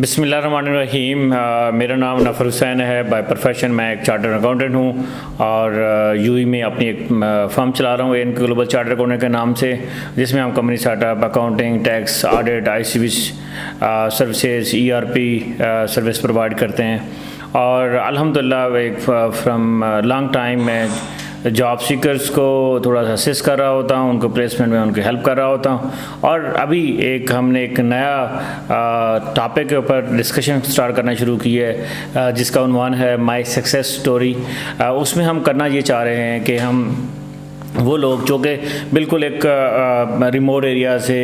بسم اللہ الرحمن الرحیم۔ میرا نام نفر حسین ہے۔ بائی پروفیشن میں ایک چارٹر اکاؤنٹنٹ ہوں اور یو ای میں اپنی ایک فرم چلا رہا ہوں ان گلوبل چارٹر اکاؤنٹنٹ کے نام سے، جس میں ہم company set up, accounting, tax, audit, I C B services, E R P service provide کرتے ہیں۔ اور الحمدللہ ایک فرام لانگ ٹائم میں جاب سیکرز کو تھوڑا سا اسسٹ کر رہا ہوتا ہوں، ان کو پلیسمنٹ میں ان کی ہیلپ کر رہا ہوتا ہوں۔ اور ابھی ہم نے ایک نیا ٹاپک کے اوپر ڈسکشن سٹارٹ کرنا شروع کی ہے، جس کا عنوان ہے مائی سکسیس سٹوری۔ اس میں ہم کرنا یہ چاہ رہے ہیں کہ ہم وہ لوگ جو کہ بالکل ایک ریموٹ ایریا سے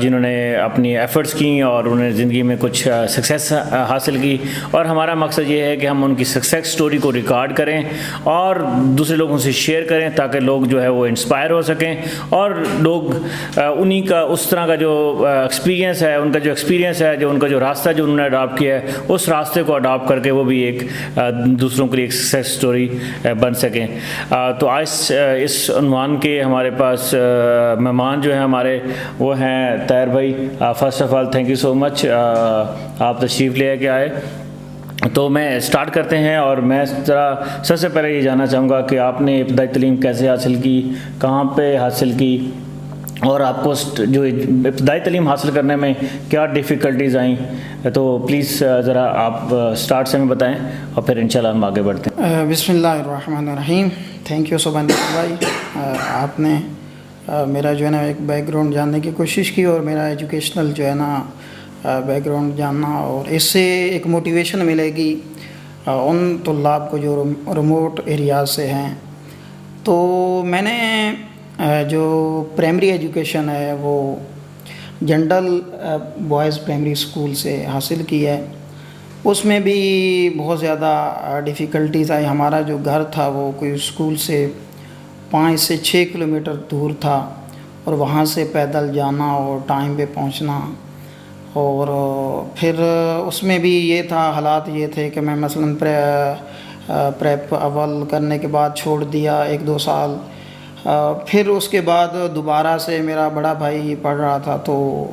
جنہوں نے اپنی ایفرٹس کیں اور انہوں نے زندگی میں کچھ سکسیس حاصل کی، اور ہمارا مقصد یہ ہے کہ ہم ان کی سکسیس سٹوری کو ریکارڈ کریں اور دوسرے لوگوں سے شیئر کریں تاکہ لوگ جو ہے وہ انسپائر ہو سکیں، اور لوگ انہی کا اس طرح کا جو ایکسپیرینس ہے، ان کا جو ایکسپیرینس ہے، جو ان کا جو راستہ جو انہوں نے اڈاپٹ کیا ہے، اس راستے کو اڈاپٹ کر کے وہ بھی ایک دوسروں کے لیے ایک سکسیس سٹوری بن سکیں۔ تو آج اس عنوان کے ہمارے پاس مہمان جو ہیں ہمارے وہ ہیں طاہر بھائی۔ First of all thank you so much, آپ تشریف لے کے آئے۔ تو میں اسٹارٹ کرتے ہیں، اور میں ذرا سب سے پہلے یہ جاننا چاہوں گا کہ آپ نے ابتدائی تعلیم کیسے حاصل کی، کہاں پہ حاصل کی، اور آپ کو جو ابتدائی تعلیم حاصل کرنے میں کیا ڈیفیکلٹیز آئیں۔ تو پلیز ذرا آپ اسٹارٹ سے ہمیں بتائیں اور پھر انشاءاللہ ہم آگے بڑھتے ہیں۔ بسم اللہ الرحمن الرحیم۔ تھینک یو سبحان بھائی، آپ نے میرا جو ہے نا ایک بیک گراؤنڈ جاننے کی کوشش کی اور میرا ایجوکیشنل جو ہے نا بیک گراؤنڈ جاننا، اور اس سے ایک موٹیویشن ملے گی ان طلاب کو جو ریموٹ ایریاز سے ہیں۔ تو میں نے جو پرائمری ایجوکیشن ہے وہ جنرل بوائز پرائمری اسکول سے حاصل کی ہے۔ اس میں بھی بہت زیادہ ڈیفیکلٹیز آئی۔ ہمارا جو گھر تھا وہ کوئی اسکول سے 5 سے 6 کلومیٹر دور تھا، اور وہاں سے پیدل جانا اور ٹائم پہ پہنچنا، اور پھر اس میں بھی یہ تھا، حالات یہ تھے کہ میں مثلاً پریپ اول کرنے کے بعد چھوڑ دیا 1-2 سال، پھر اس کے بعد دوبارہ سے میرا بڑا بھائی پڑھ رہا تھا، تو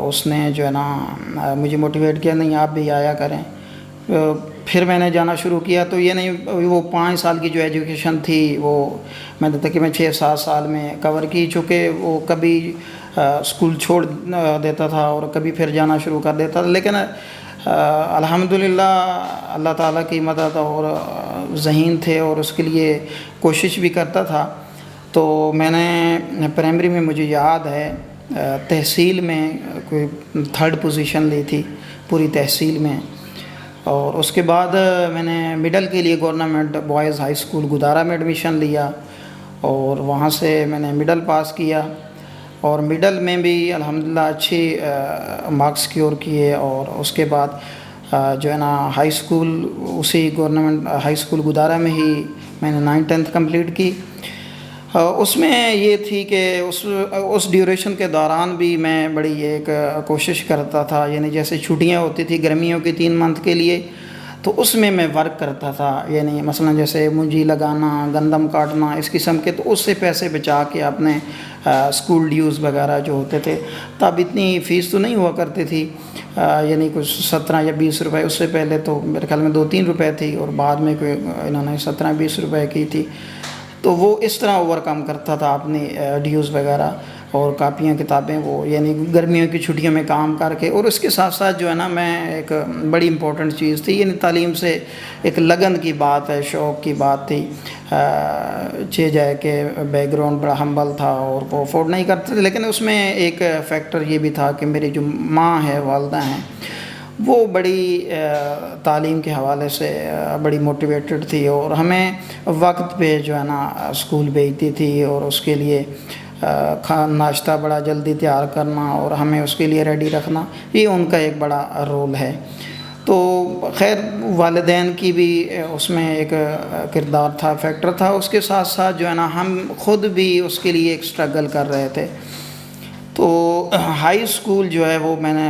اس نے جو ہے نا مجھے موٹیویٹ کیا، نہیں آپ بھی آیا کریں۔ پھر میں نے جانا شروع کیا، تو یہ نہیں وہ 5 سال کی جو ایجوکیشن تھی وہ میں نے تقریباً 6-7 سال میں کور کی، چونکہ وہ کبھی اسکول چھوڑ دیتا تھا اور کبھی پھر جانا شروع کر دیتا تھا، لیکن الحمدللہ اللہ تعالیٰ کی مدد اور ذہین تھے اور اس کے لیے کوشش بھی کرتا تھا۔ تو میں نے پرائمری میں مجھے یاد ہے تحصیل میں کوئی 3rd پوزیشن لی تھی پوری تحصیل میں، اور اس کے بعد میں نے مڈل کے لیے گورنمنٹ بوائز ہائی اسکول گدارا میں ایڈمیشن لیا، اور وہاں سے میں نے مڈل پاس کیا، اور مڈل میں بھی الحمدللہ اچھی مارکس سکیور کیے، اور اس کے بعد جو ہے نا ہائی اسکول اسی گورنمنٹ ہائی اسکول گدارا میں ہی میں نے 9th-10th کمپلیٹ کی۔ اس میں یہ تھی کہ اس ڈیوریشن کے دوران بھی میں بڑی ایک کوشش کرتا تھا، یعنی جیسے چھٹیاں ہوتی تھی گرمیوں کی 3 منتھ کے لیے، تو اس میں ورک کرتا تھا، یعنی مثلا جیسے منجی لگانا، گندم کاٹنا، اس قسم کے، تو اس سے پیسے بچا کے اپنے اسکول ڈیوز وغیرہ جو ہوتے تھے، تب اتنی فیس تو نہیں ہوا کرتی تھی، یعنی کچھ 17 یا 20 روپے، اس سے پہلے تو میرے خیال میں 2-3 روپے تھی، اور بعد میں کوئی انہوں نے 17-20 روپے کی تھی۔ تو وہ اس طرح اوور کم کرتا تھا اپنی ڈیوز وغیرہ اور کاپیاں کتابیں، وہ یعنی گرمیوں کی چھٹیوں میں کام کر کے، اور اس کے ساتھ ساتھ جو ہے نا میں ایک بڑی امپورٹنٹ چیز تھی، یعنی تعلیم سے ایک لگن کی بات ہے، شوق کی بات تھی، چہ جائے کہ بیک گراؤنڈ بڑا ہمبل تھا اور وہ افورڈ نہیں کرتے تھے، لیکن اس میں ایک فیکٹر یہ بھی تھا کہ میری جو ماں ہے، والدہ ہیں، وہ بڑی تعلیم کے حوالے سے بڑی موٹیویٹڈ تھی، اور ہمیں وقت پہ جو ہے نا اسکول بھیجتی تھی، اور اس کے لیے ناشتہ بڑا جلدی تیار کرنا اور ہمیں اس کے لیے ریڈی رکھنا، یہ ان کا ایک بڑا رول ہے۔ تو خیر والدین کی بھی اس میں ایک کردار تھا، فیکٹر تھا، اس کے ساتھ ساتھ جو ہے نا ہم خود بھی اس کے لیے ایک اسٹرگل کر رہے تھے۔ تو ہائی اسکول جو ہے وہ میں نے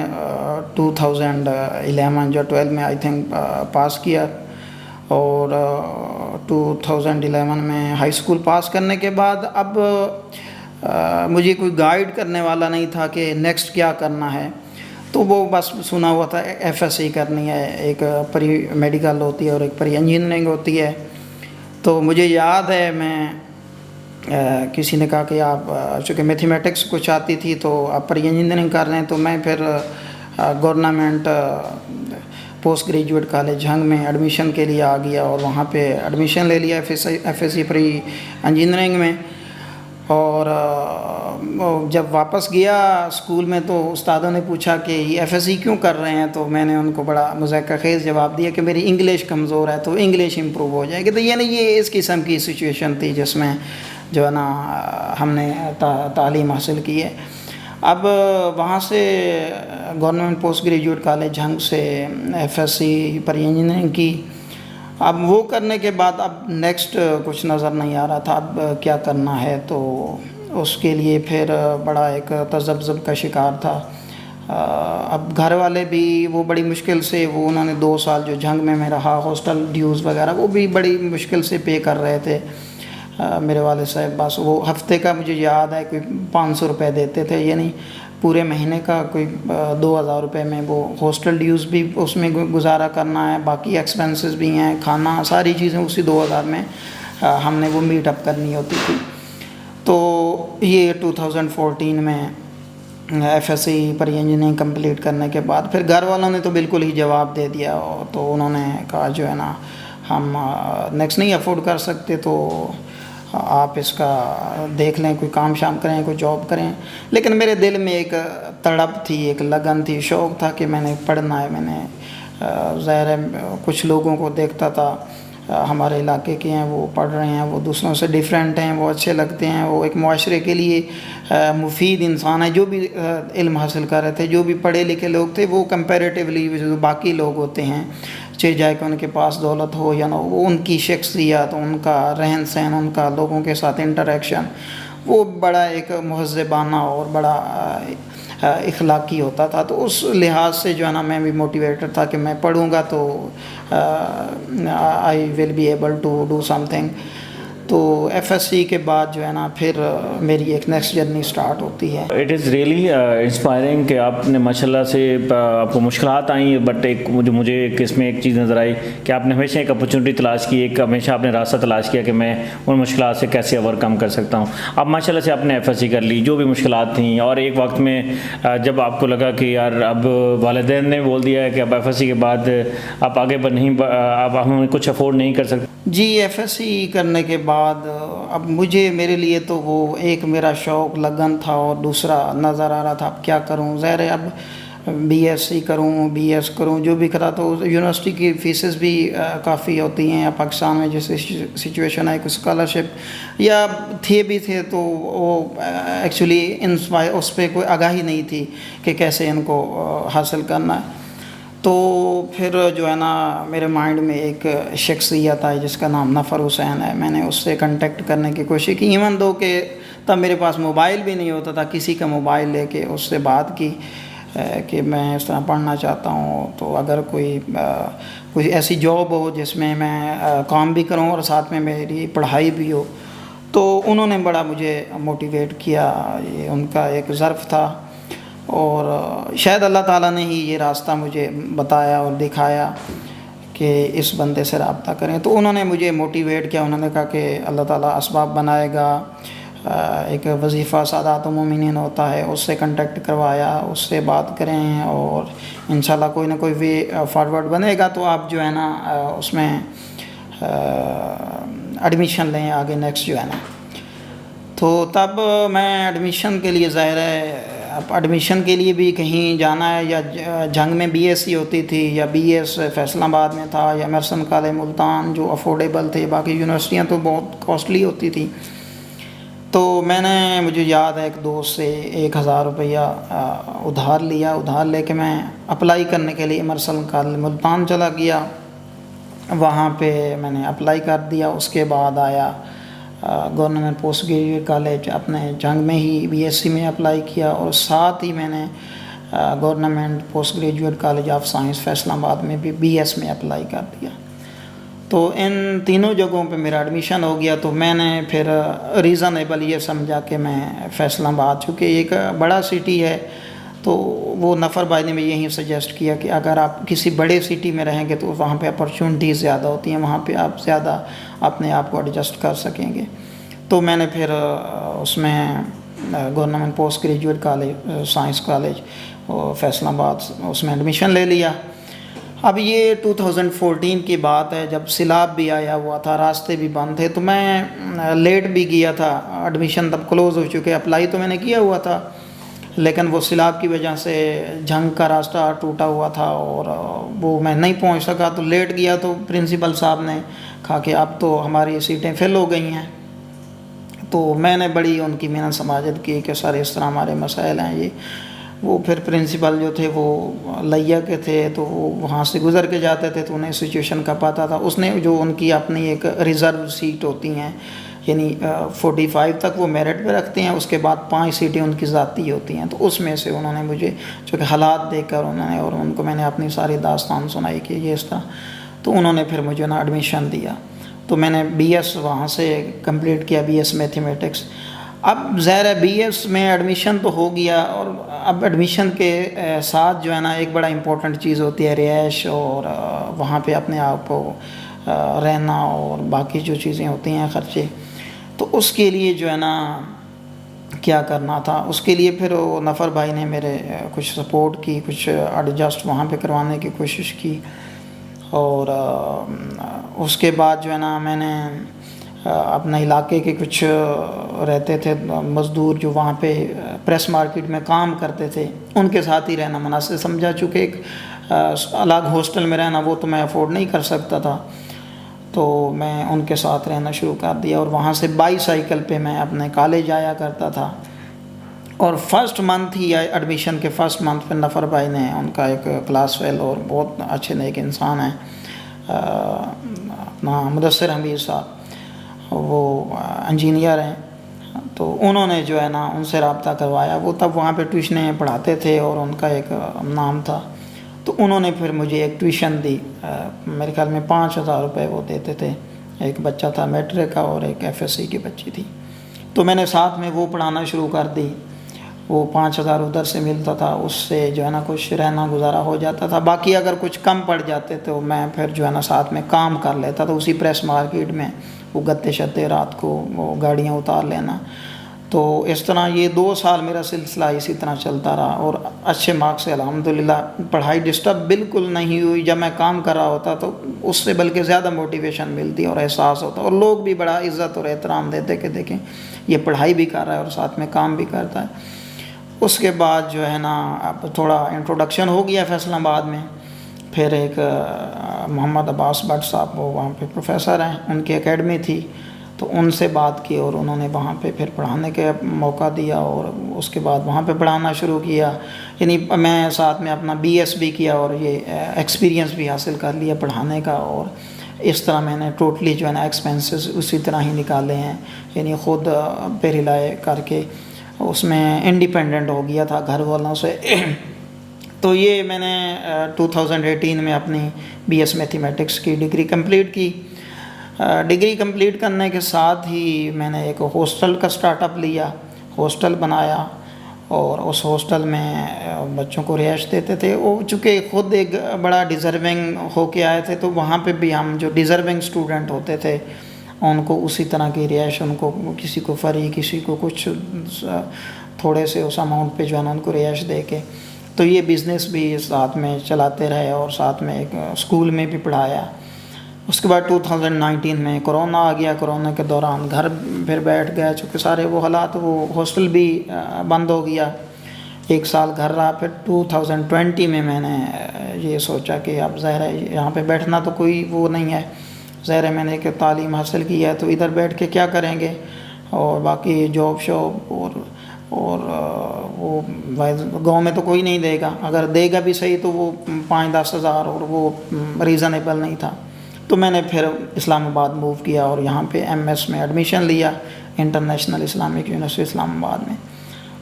2011 یا 12 میں آئی تھنک پاس کیا، اور 2011 میں ہائی اسکول پاس کرنے کے بعد اب مجھے کوئی گائیڈ کرنے والا نہیں تھا کہ نیکسٹ کیا کرنا ہے، تو وہ بس سنا ہوا تھا FSC کرنی ہے، ایک پری میڈیکل ہوتی ہے اور ایک پری انجینئرنگ ہوتی ہے. تو مجھے یاد ہے میں کسی نے کہا کہ آپ چونکہ میتھمیٹکس کچھ آتی تھی تو آپ پری انجینئرنگ کر رہے ہیں، تو میں پھر government post graduate college Jhang میں ایڈمیشن کے لیے آ گیا اور وہاں پہ ایڈمیشن لے لیا FSC پری انجینئرنگ میں. اور جب واپس گیا اسکول میں تو استادوں نے پوچھا کہ یہ FSC کیوں کر رہے ہیں، تو میں نے ان کو بڑا مضحکہ خیز جواب دیا کہ میری انگلش کمزور ہے تو انگلش امپروو ہو جائے گی. تو یعنی یہ اس قسم کی سچویشن تھی جس میں جو ہے نا ہم نے تعلیم حاصل کی ہے. اب وہاں سے government post graduate college Jhang سے FSC پری انجینئرنگ کی. اب وہ کرنے کے بعد اب نیکسٹ کچھ نظر نہیں آ رہا تھا اب کیا کرنا ہے، تو اس کے لیے پھر بڑا ایک تذبذب کا شکار تھا. اب گھر والے بھی وہ بڑی مشکل سے وہ انہوں نے 2 سال جو جھنگ میں رہا ہاسٹل ڈیوز وغیرہ وہ بھی بڑی مشکل سے پے کر رہے تھے. میرے والد صاحب بس وہ ہفتے کا مجھے یاد ہے کوئی 500 روپے دیتے تھے، یعنی پورے مہینے کا کوئی 2000 روپے میں وہ ہاسٹل ڈیوز بھی اس میں گزارا کرنا ہے، باقی ایکسپنسز بھی ہیں، کھانا ساری چیزیں اسی 2000 میں ہم نے وہ میٹ اپ کرنی ہوتی تھی. تو یہ 2014 میں FSC پری انجینئرنگ کمپلیٹ کرنے کے بعد پھر گھر والوں نے تو بالکل ہی جواب دے دیا. تو انہوں نے کہا جو ہے نا ہم نیکسٹ نہیں افورڈ کر سکتے، تو آپ اس کا دیکھ لیں، کوئی کام شام کریں، کوئی جاب کریں. لیکن میرے دل میں ایک تڑپ تھی، ایک لگن تھی، شوق تھا کہ میں نے پڑھنا ہے. میں نے ظاہر ہے کچھ لوگوں کو دیکھتا تھا ہمارے علاقے کے ہیں وہ پڑھ رہے ہیں، وہ دوسروں سے ڈیفرینٹ ہیں، وہ اچھے لگتے ہیں، وہ ایک معاشرے کے لیے مفید انسان ہے. جو بھی علم حاصل کر رہے تھے، جو بھی پڑھے لکھے لوگ تھے، وہ کمپیریٹیولی جو باقی لوگ ہوتے ہیں چاہے جائے کہ ان کے پاس دولت ہو یا نہ ہو، وہ ان کی شخصیت، ان کا رہن سہن، ان کا لوگوں کے ساتھ انٹریکشن وہ بڑا ایک مہذبانہ اور بڑا اخلاقی ہوتا تھا. تو اس لحاظ سے جو ہے نا میں بھی موٹیویٹڈ تھا کہ میں پڑھوں گا تو I will be able to do something. تو FSC کے بعد جو ہے نا پھر میری ایک نیکسٹ جرنی سٹارٹ ہوتی ہے. اٹ از ریئلی انسپائرنگ کہ آپ نے ماشاء اللہ سے آپ کو مشکلات آئیں، بٹ ایک مجھے اس میں ایک چیز نظر آئی کہ آپ نے ہمیشہ ایک اپرچونیٹی تلاش کی، ایک ہمیشہ آپ نے راستہ تلاش کیا کہ میں ان مشکلات سے کیسے اوور کم کر سکتا ہوں. اب ماشاء اللہ سے آپ نے FSC کر لی، جو بھی مشکلات تھیں، اور ایک وقت میں جب آپ کو لگا کہ یار اب والدین نے بول دیا ہے کہ اب FSC کے بعد آپ آگے نہیں، اب ہم کچھ افورڈ نہیں کر سکتے. جی FSC کرنے کے بعد اب مجھے میرے لیے تو وہ ایک میرا شوق لگن تھا اور دوسرا نظر آ رہا تھا اب کیا کروں. ظاہر ہے اب BSc کروں، BS کروں، جو بھی کرا تو یونیورسٹی کی فیسز بھی کافی ہوتی ہیں. پاکستان میں جیسے سچویشن ہے، کوئی اسکالرشپ یا بھی تھے تو وہ ایکچولی اس پہ کوئی آگاہی نہیں تھی کہ کیسے ان کو حاصل کرنا ہے. تو پھر جو ہے نا میرے مائنڈ میں ایک شخصیت آئی جس کا نام نفر حسین ہے. میں نے اس سے کنٹیکٹ کرنے کی کوشش کی، ایون دو کہ تب میرے پاس موبائل بھی نہیں ہوتا تھا. کسی کا موبائل لے کے اس سے بات کی کہ میں اس طرح پڑھنا چاہتا ہوں، تو اگر کوئی ایسی جاب ہو جس میں میں کام بھی کروں اور ساتھ میں میری پڑھائی بھی ہو. تو انہوں نے بڑا مجھے موٹیویٹ کیا، یہ ان کا ایک ظرف تھا اور شاید اللہ تعالیٰ نے ہی یہ راستہ مجھے بتایا اور دکھایا کہ اس بندے سے رابطہ کریں. تو انہوں نے مجھے موٹیویٹ کیا، انہوں نے کہا کہ اللہ تعالیٰ اسباب بنائے گا. ایک وظیفہ سادات المومنین ہوتا ہے، اس سے کنٹیکٹ کروایا، اس سے بات کریں اور انشاءاللہ کوئی نہ کوئی وے فارورڈ بنے گا تو آپ جو ہے نا اس میں ایڈمیشن لیں آگے نیکسٹ جو ہے نا. تو تب میں ایڈمیشن کے لیے ظاہر ہے اب ایڈمیشن کے لیے بھی کہیں جانا ہے، یا جھنگ میں BSc ہوتی تھی یا BS فیصل آباد میں تھا یا ایمرسن کالج ملتان جو افورڈیبل تھے، باقی یونیورسٹیاں تو بہت کاسٹلی ہوتی تھی. تو میں نے مجھے یاد ہے ایک دوست سے 1000 روپیہ ادھار لیا، ادھار لے کے میں اپلائی کرنے کے لیے ایمرسن کالج ملتان چلا گیا. وہاں پہ میں نے اپلائی کر دیا. اس کے بعد آیا گورنمنٹ پوسٹ گریجویٹ کالج اپنے جنگ میں ہی BSc میں اپلائی کیا، اور ساتھ ہی میں نے government post graduate college of science Faisal آباد میں بھی BS میں اپلائی کر دیا. تو ان تینوں جگہوں پہ میرا ایڈمیشن ہو گیا. تو میں نے پھر ریزنیبل یہ سمجھا کہ میں فیصل آباد، چونکہ ایک بڑا سٹی ہے تو وہ نفر بھائی نے بھی یہی سجیسٹ کیا کہ اگر آپ کسی بڑے سٹی میں رہیں گے تو وہاں پہ اپرچونیٹیز زیادہ ہوتی ہیں، وہاں پہ آپ زیادہ اپنے آپ کو ایڈجسٹ کر سکیں گے۔ تو میں نے پھر اس میں government post graduate college science college Faisal آباد اس میں ایڈمیشن لے لیا۔ اب یہ 2014 کی بات ہے، جب سیلاب بھی آیا ہوا تھا، راستے بھی بند تھے، تو میں لیٹ بھی گیا تھا، ایڈمیشن تب کلوز ہو چکے، اپلائی تو میں نے کیا ہوا تھا، لیکن وہ سیلاب کی وجہ سے جھنگ کا راستہ ٹوٹا ہوا تھا اور وہ میں نہیں پہنچ سکا، تو لیٹ گیا۔ تو پرنسپل صاحب نے کہا کہ اب تو ہماری سیٹیں فل ہو گئی ہیں۔ تو میں نے بڑی ان کی محنت سماجت کی کہ سر اس طرح ہمارے مسائل ہیں یہ وہ۔ پھر پرنسپل جو تھے وہ لیا کے تھے، تو وہ وہاں سے گزر کے جاتے تھے، تو انہیں سچویشن کا پتہ تھا۔ اس نے جو ان کی اپنی ایک ریزرو سیٹ ہوتی ہیں، یعنی 45 تک وہ میرٹ پہ رکھتے ہیں، اس کے بعد 5 سیٹیں ان کی ذاتی ہوتی ہیں، تو اس میں سے انہوں نے مجھے چونکہ حالات دیکھ کر انہوں نے، اور ان کو میں نے اپنی ساری داستان سنائی کہ یہ اس طرح، تو انہوں نے پھر مجھے ایڈمیشن دیا۔ تو میں نے بی ایس وہاں سے کمپلیٹ کیا، بی ایس میتھمیٹکس۔ اب ظاہر ہے بی ایس میں ایڈمیشن تو ہو گیا، اور اب ایڈمیشن کے ساتھ جو ہے نا ایک بڑا امپورٹنٹ چیز ہوتی ہے رہائش، اور وہاں پہ اپنے آپ کو رہنا اور باقی جو چیزیں ہوتی ہیں خرچے، تو اس کے لیے جو ہے نا کیا کرنا تھا، اس کے لیے پھر وہ نفر بھائی نے میرے کچھ سپورٹ کی، کچھ ایڈجسٹ وہاں پہ کروانے کی کوشش کی، اور اس کے بعد جو ہے نا میں نے اپنے علاقے کے کچھ رہتے تھے مزدور جو وہاں پہ پریس مارکیٹ میں کام کرتے تھے، ان کے ساتھ ہی رہنا مناسب سمجھا، چونکہ ایک الگ ہاسٹل میں رہنا وہ تو میں افورڈ نہیں کر سکتا تھا، تو میں ان کے ساتھ رہنا شروع کر دیا، اور وہاں سے بائی سائیکل پہ میں اپنے کالج آیا کرتا تھا۔ اور فرسٹ منتھ ہی ایڈمیشن کے فرسٹ منتھ پہ نفر بھائی نے، ان کا ایک کلاس فیل اور بہت اچھے نیک انسان ہیں، اپنا مدثر حمید صاحب، وہ انجینئر ہیں، تو انہوں نے جو ہے نا ان سے رابطہ کروایا۔ وہ تب وہاں پہ ٹیوشنیں پڑھاتے تھے اور ان کا ایک نام تھا، تو انہوں نے پھر مجھے ایک ٹیوشن دی، میرے خیال میں 5,000 روپے وہ دیتے تھے، ایک بچہ تھا میٹرک کا اور ایک ایف ایس سی کی بچی تھی، تو میں نے ساتھ میں وہ پڑھانا شروع کر دی۔ وہ 5,000 ادھر سے ملتا تھا، اس سے جو ہے نا کچھ رہنا گزارا ہو جاتا تھا، باقی اگر کچھ کم پڑ جاتے تو میں پھر جو ہے نا ساتھ میں کام کر لیتا تھا اسی پریس مارکیٹ میں، وہ گتے شتے رات کو وہ گاڑیاں اتار لینا۔ تو اس طرح یہ 2 سال میرا سلسلہ اسی طرح چلتا رہا، اور اچھے مارکس سے الحمدللہ، پڑھائی ڈسٹرب بالکل نہیں ہوئی۔ جب میں کام کر رہا ہوتا تو اس سے بلکہ زیادہ موٹیویشن ملتی اور احساس ہوتا، اور لوگ بھی بڑا عزت اور احترام دیتے کہ دیکھیں یہ پڑھائی بھی کر رہا ہے اور ساتھ میں کام بھی کرتا ہے۔ اس کے بعد جو ہے نا اب تھوڑا انٹروڈکشن ہو گیا فیصل آباد میں، پھر ایک محمد عباس بٹ صاحب، وہ وہاں پہ پروفیسر ہیں، ان کی اکیڈمی تھی، تو ان سے بات کی اور انہوں نے وہاں پہ پھر پڑھانے کا موقع دیا، اور اس کے بعد وہاں پہ پڑھانا شروع کیا۔ یعنی میں ساتھ میں اپنا بی ایس بھی کیا اور یہ ایکسپیرینس بھی حاصل کر لیا پڑھانے کا، اور اس طرح میں نے ٹوٹلی جو ہے نا ایکسپینسز اسی طرح ہی نکالے ہیں، یعنی خود پہ رلائے کر کے اس میں انڈیپینڈنٹ ہو گیا تھا گھر والوں سے۔ تو یہ میں نے 2018 میں اپنی بی ایس میتھمیٹکس کی ڈگری کمپلیٹ کی۔ ڈگری کمپلیٹ کرنے کے ساتھ ہی میں نے ایک ہاسٹل کا سٹارٹ اپ لیا، ہاسٹل بنایا، اور اس ہاسٹل میں بچوں کو رہائش دیتے تھے۔ وہ چونکہ خود ایک بڑا ڈیزرونگ ہو کے آئے تھے، تو وہاں پہ بھی ہم جو ڈیزرونگ اسٹوڈنٹ ہوتے تھے ان کو اسی طرح کی رہائش، ان کو کسی کو فری، کسی کو کچھ تھوڑے سے اس اماؤنٹ پہ جو ہے نا ان کو رہائش دے کے، تو یہ بزنس بھی ساتھ میں چلاتے رہے، اور ساتھ میں ایک اسکول میں بھی پڑھایا۔ اس کے بعد 2019 میں کرونا آ گیا، کرونا کے دوران گھر پھر بیٹھ گیا، چونکہ سارے وہ حالات، وہ ہاسٹل بھی بند ہو گیا، 1 سال گھر رہا۔ پھر 2020 میں نے یہ سوچا کہ اب ظاہر ہے یہاں پہ بیٹھنا تو کوئی وہ نہیں ہے، ظاہر ہے میں نے کہ تعلیم حاصل کی ہے تو ادھر بیٹھ کے کیا کریں گے، اور باقی جاب شاپ اور وہ گاؤں میں تو کوئی نہیں دے گا، اگر دے گا بھی صحیح تو وہ 5-10 ہزار، اور وہ ریزنیبل نہیں تھا۔ تو میں نے پھر اسلام آباد موو کیا اور یہاں پہ ایم ایس میں ایڈمیشن لیا، انٹرنیشنل اسلامک یونیورسٹی اسلام آباد میں،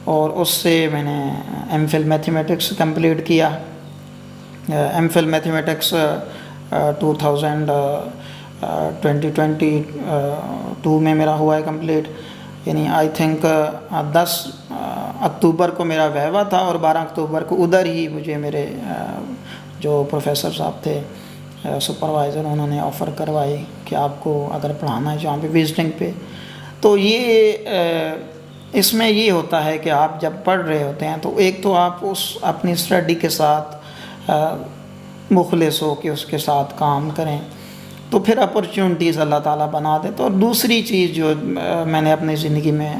اور اس سے میں نے ایم فل میتھمیٹکس کمپلیٹ کیا۔ ایم فل میتھمیٹکس 2022 میں میرا ہوا ہے کمپلیٹ، یعنی آئی تھنک اکتوبر کو میرا ویوا تھا اور 12 اکتوبر کو ادھر ہی مجھے میرے جو پروفیسر صاحب تھے سپروائزر انہوں نے آفر کروائی کہ آپ کو اگر پڑھانا ہے جہاں پہ وزٹنگ پہ. تو یہ اس میں یہ ہوتا ہے کہ آپ جب پڑھ رہے ہوتے ہیں تو ایک تو آپ اس اپنی اسٹڈی کے ساتھ مخلص ہو کہ اس کے ساتھ کام کریں تو پھر اپرچونٹیز اللہ تعالیٰ بنا دے. تو اور دوسری چیز جو میں نے اپنی زندگی میں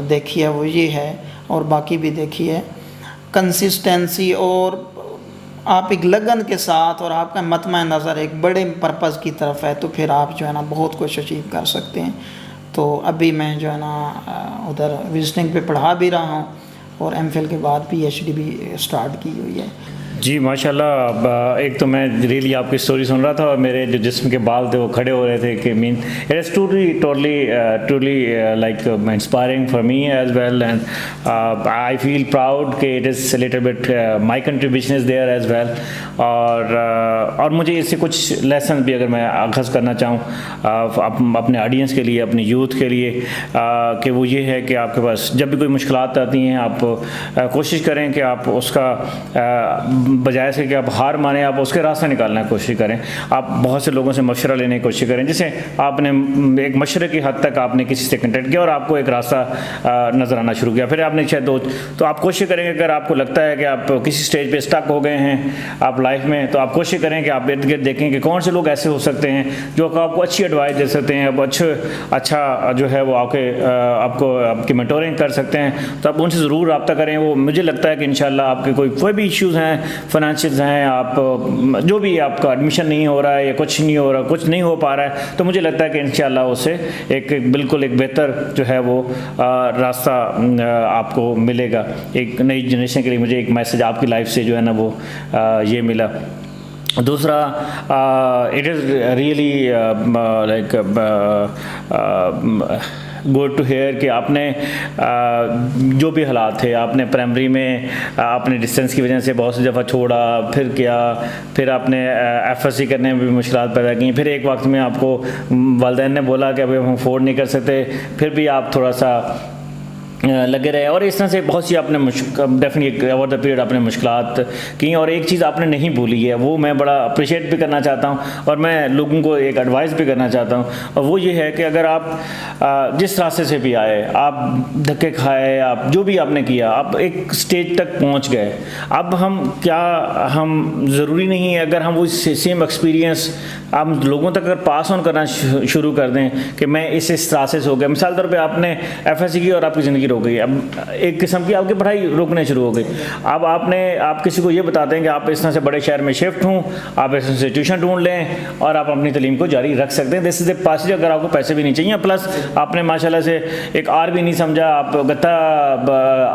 دیکھی ہے وہ یہ ہے اور باقی بھی دیکھی ہے کنسسٹنسی اور آپ ایک لگن کے ساتھ اور آپ کا مطمع نظر ایک بڑے پرپز کی طرف ہے تو پھر آپ جو ہے نا بہت کچھ اچیو کر سکتے ہیں. تو ابھی میں جو ہے نا ادھر وزٹنگ پہ پڑھا بھی رہا ہوں اور ایم فل کے بعد پی ایچ ڈی بھی اسٹارٹ کی ہوئی ہے. جی ماشاء اللہ. ایک تو میں ریلی آپ کی اسٹوری سن رہا تھا اور میرے جو جسم کے بال تھے وہ کھڑے ہو رہے تھے کہ man it is totally like inspiring for me as well and I feel proud کہ it is little bit my contribution is there as well. اور مجھے اس سے کچھ لیسن بھی اگر میں اخذ کرنا چاہوں اپنے آڈینس کے لیے اپنی یوتھ کے لیے کہ وہ یہ ہے کہ آپ کے پاس جب بھی کوئی مشکلات آتی ہیں آپ کوشش کریں کہ آپ اس کا بجائے سے کہ آپ ہار مانیں آپ اس کے راستہ نکالنے کی کوشش کریں. آپ بہت سے لوگوں سے مشورہ لینے کی کوشش کریں جسے آپ نے ایک مشورے کی حد تک آپ نے کسی سے کنٹیکٹ کیا اور آپ کو ایک راستہ نظر آنا شروع کیا پھر آپ نے شاید تو آپ کوشش کریں گے اگر آپ کو لگتا ہے کہ آپ کسی اسٹیج پہ اسٹک ہو گئے ہیں آپ لائف میں تو آپ کوشش کریں کہ آپ ارد گرد دیکھیں کہ کون سے لوگ ایسے ہو سکتے ہیں جو آپ کو اچھی ایڈوائس دے سکتے ہیں آپ اچھا جو ہے وہ آپ کو آپ کی مینٹورنگ کر سکتے ہیں تو آپ ان سے ضرور رابطہ کریں. وہ مجھے لگتا ہے کہ انشاءاللہ آپ کے کوئی بھی ایشوز ہیں فائنینشیلز ہیں آپ جو بھی آپ کا ایڈمیشن نہیں ہو رہا ہے یا کچھ نہیں ہو رہا کچھ نہیں ہو پا رہا ہے تو مجھے لگتا ہے کہ انشاءاللہ اس سے ایک بالکل ایک بہتر جو ہے وہ راستہ آپ کو ملے گا. ایک نئی جنریشن کے لیے مجھے ایک میسیج آپ کی لائف سے جو ہے نا وہ یہ ملا. دوسرا it is really like good to hear کہ آپ نے جو بھی حالات تھے آپ نے پرائمری میں آپ نے ڈسٹینس کی وجہ سے بہت سی دفعہ چھوڑا پھر آپ نے ایف ایس سی کرنے میں بھی مشکلات پیدا کی پھر ایک وقت میں آپ کو والدین نے بولا کہ ابھی ہم افورڈ نہیں کر سکتے پھر بھی آپ تھوڑا سا لگے رہے اور اس طرح سے بہت سی آپ نے ڈیفینیٹلی اوور دا پیریڈ آپ نے مشکلات کی. اور ایک چیز آپ نے نہیں بھولی ہے وہ میں بڑا اپریشیٹ بھی کرنا چاہتا ہوں اور میں لوگوں کو ایک ایڈوائز بھی کرنا چاہتا ہوں اور وہ یہ ہے کہ اگر آپ جس راستے سے بھی آئے آپ دھکے کھائے آپ جو بھی آپ نے کیا آپ ایک اسٹیج تک پہنچ گئے. اب ہم ضروری نہیں ہے اگر ہم وہ سیم ایکسپیرینس آپ لوگوں تک اگر پاس آن کرنا شروع کر دیں کہ میں اس راستے سے ہو گیا. مثال طور پہ آپ نے ایف ایس سی کی اور آپ کی زندگی رک گئی اب ایک قسم کی آپ کی پڑھائی رکنے شروع ہو گئی. اب آپ کسی کو یہ بتاتے ہیں کہ آپ اس طرح سے بڑے شہر میں شفٹ ہوں آپ اس طرح سے ٹیوشن ڈھونڈ لیں اور آپ اپنی تعلیم کو جاری رکھ سکتے ہیں. دس از اے پاسج اگر آپ کو پیسے بھی نہیں چاہیے پلس آپ نے ماشاء اللہ سے ایک آر بھی نہیں سمجھا آپ گتا